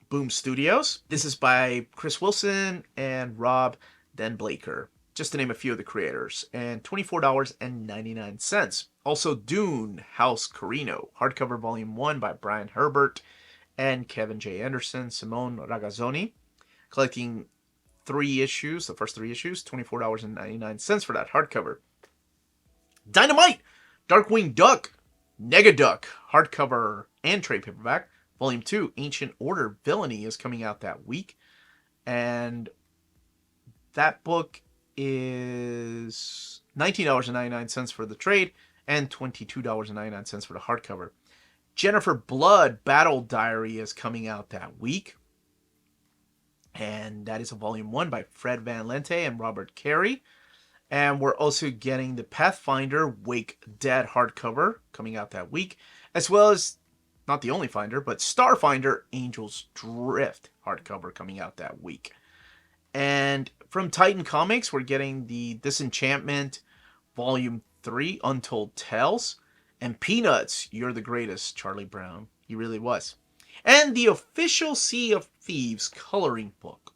Boom Studios. This is by Chris Wilson and Rob Denblaker, just to name a few of the creators, and $24.99. Also Dune House Carino hardcover volume 1 by Brian Herbert and Kevin J. Anderson, Simone Ragazzoni. Collecting 3 issues, the first 3 issues, $24.99 for that hardcover. Dynamite, Darkwing Duck, Negaduck, hardcover and trade paperback. Volume 2, Ancient Order Villainy is coming out that week. And that book is $19.99 for the trade and $22.99 for the hardcover. Jennifer Blood, Battle Diary is coming out that week. And that is a volume 1 by Fred Van Lente and Robert Carey. And we're also getting the Pathfinder Wake Dead hardcover coming out that week, as well as, not the only finder, but Starfinder Angel's Drift hardcover coming out that week. And from Titan Comics, we're getting the Disenchantment Volume 3, Untold Tales, and Peanuts, You're the Greatest, Charlie Brown. He really was. And the official Sea of Thieves coloring book.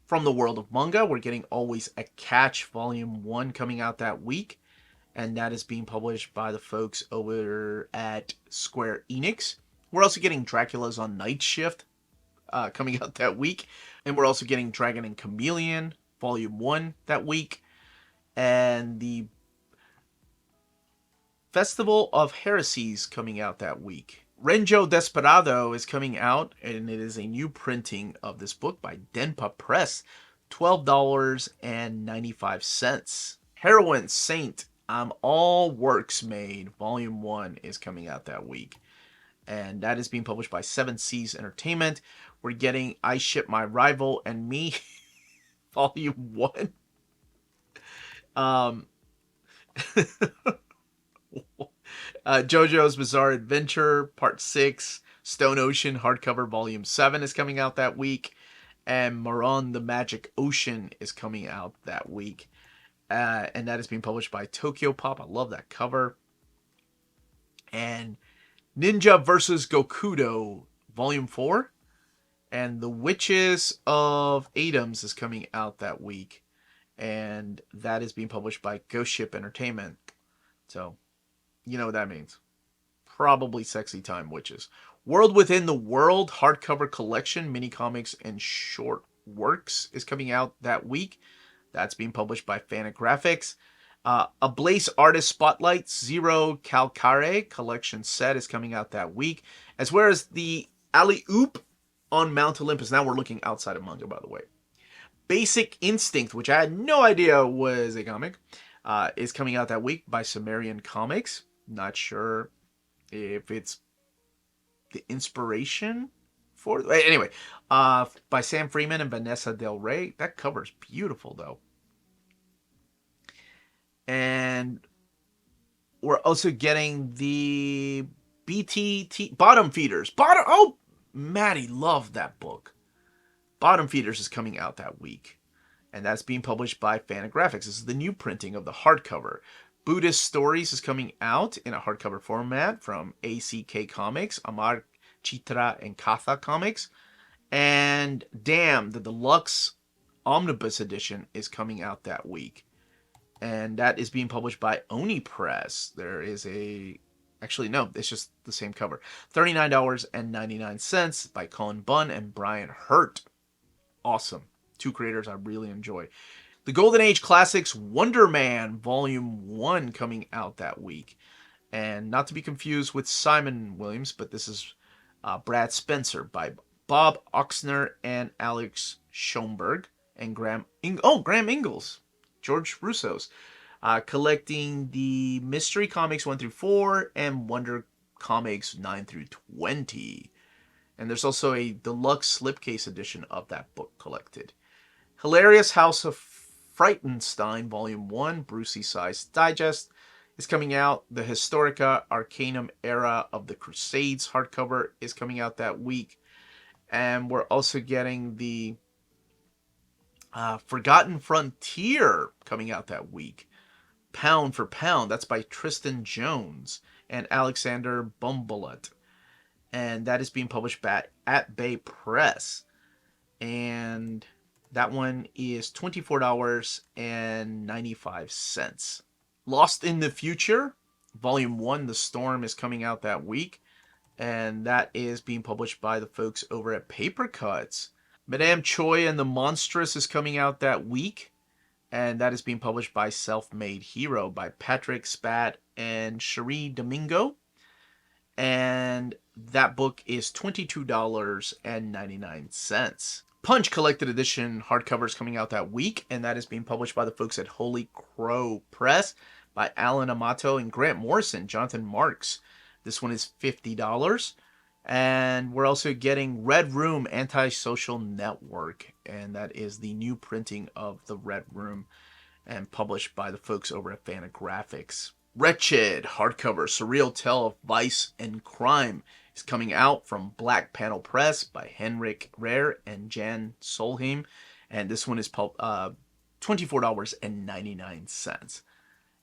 From the world of manga, we're getting Always a Catch Volume 1 coming out that week. And that is being published by the folks over at Square Enix. We're also getting Dracula's on Night Shift coming out that week. And we're also getting Dragon and Chameleon Volume 1 that week. And the Festival of Heresies coming out that week. Renjo Desperado is coming out, and it is a new printing of this book by Denpa Press, $12.95. Heroine Saint, I'm All Works Made, Volume 1 is coming out that week. And that is being published by Seven Seas Entertainment. We're getting I Ship My Rival and Me, Volume 1. JoJo's Bizarre Adventure Part 6, Stone Ocean hardcover Volume 7 is coming out that week, and Maron the Magic Ocean is coming out that week, and that is being published by Tokyo Pop. I love that cover. And Ninja vs. Gokudo Volume 4, and The Witches of Adams is coming out that week, and that is being published by Ghost Ship Entertainment. So you know what that means. Probably Sexy Time Witches. World Within the World hardcover collection, mini comics and short works is coming out that week. That's being published by Fantagraphics. A Blaze Artist Spotlight Zero Calcare collection set is coming out that week, as well as the Alley Oop on Mount Olympus. Now we're looking outside of manga, by the way. Basic Instinct, which I had no idea was a comic, is coming out that week by Sumerian Comics. Not sure if it's the inspiration for... Anyway, by Sam Freeman and Vanessa Del Rey. That cover's beautiful, though. And we're also getting the BTT Bottom Feeders. Oh, Maddie loved that book. Bottom Feeders is coming out that week. And that's being published by Fantagraphics. This is the new printing of the hardcover. Buddhist Stories is coming out in a hardcover format from ACK Comics, Amar Chitra and Katha Comics. And Damn, the deluxe Omnibus edition is coming out that week. And that is being published by Oni Press. There is a... Actually, no, it's just the same cover. $39.99 by Colin Bunn and Brian Hurt. Awesome. Two creators I really enjoy. The Golden Age Classics Wonder Man Volume 1 coming out that week. And not to be confused with Simon Williams, but this is Brad Spencer by Bob Oxner and Alex Schoenberg and Graham Ingalls. George Russo's, collecting the Mystery Comics 1 through 4 and Wonder Comics 9 through 20. And there's also a deluxe slipcase edition of that book collected. Hilarious House of Frightenstein Volume 1, Brucey Size Digest, is coming out. The Historica Arcanum Era of the Crusades hardcover is coming out that week. And we're also getting the Forgotten Frontier coming out that week. Pound for Pound, that's by Tristan Jones and Alexander Bumbulat. And that is being published at Bay Press. And that one is $24.95. Lost in the Future, Volume 1, The Storm, is coming out that week. And that is being published by the folks over at Paper Cuts. Madame Choi and the Monstrous is coming out that week, and that is being published by Self-Made Hero by Patrick Spat and Cherie Domingo. And that book is $22.99. Punch Collected Edition hardcover is coming out that week, and that is being published by the folks at Holy Crow Press by Alan Amato and Grant Morrison, Jonathan Marks. This one is $50. And we're also getting Red Room Antisocial Network, and that is the new printing of the Red Room and published by the folks over at Fantagraphics. Wretched hardcover Surreal Tale of Vice and Crime is coming out from Black Panel Press by Henrik Rare and Jan Solheim, and this one is $24.99,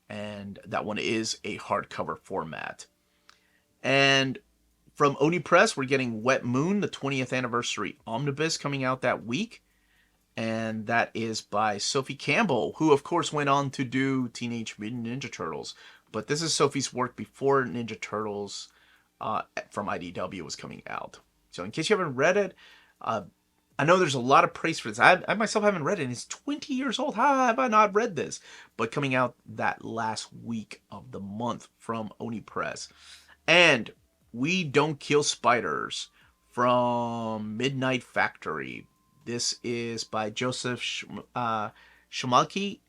and that one is a hardcover format. And from Oni Press, we're getting Wet Moon, the 20th Anniversary Omnibus, coming out that week. And that is by Sophie Campbell, who, of course, went on to do Teenage Mutant Ninja Turtles. But this is Sophie's work before Ninja Turtles from IDW was coming out. So in case you haven't read it, I know there's a lot of praise for this. I myself haven't read it, and it's 20 years old. How have I not read this? But coming out that last week of the month from Oni Press. And We Don't Kill Spiders from Midnight Factory. This is by Joseph Schmalke,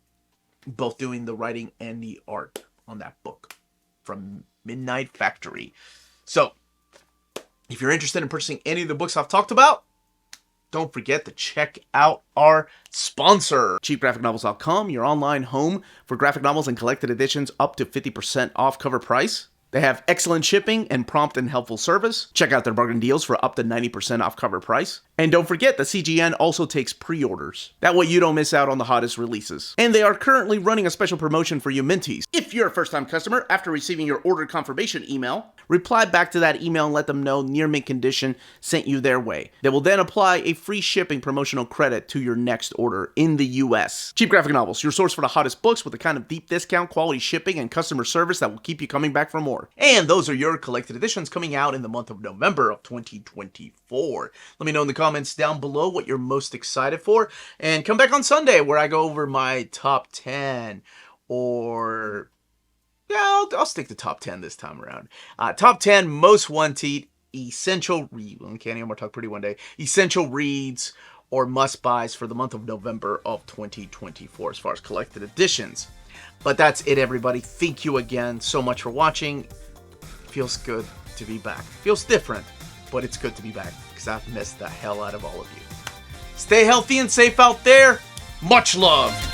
both doing the writing and the art on that book from Midnight Factory. So, if you're interested in purchasing any of the books I've talked about, don't forget to check out our sponsor, CheapGraphicNovels.com, your online home for graphic novels and collected editions up to 50% off cover price. They have excellent shipping and prompt and helpful service. Check out their bargain deals for up to 90% off cover price. And don't forget that CGN also takes pre-orders. That way you don't miss out on the hottest releases. And they are currently running a special promotion for you Minties. If you're a first-time customer, after receiving your order confirmation email, reply back to that email and let them know Near Mint Condition sent you their way. They will then apply a free shipping promotional credit to your next order in the US. Cheap Graphic Novels, your source for the hottest books with the kind of deep discount, quality shipping, and customer service that will keep you coming back for more. And those are your collected editions coming out in the month of November of 2024. Let me know in the comments down below what you're most excited for, and come back on Sunday where I go over my top 10, or yeah, I'll stick to top 10 this time around. Top 10 most wanted essential essential reads or must buys for the month of November of 2024 as far as collected editions. But that's it, everybody. Thank you again so much for watching. Feels good to be back. Feels different, but it's good to be back because I've missed the hell out of all of you. Stay healthy and safe out there. Much love.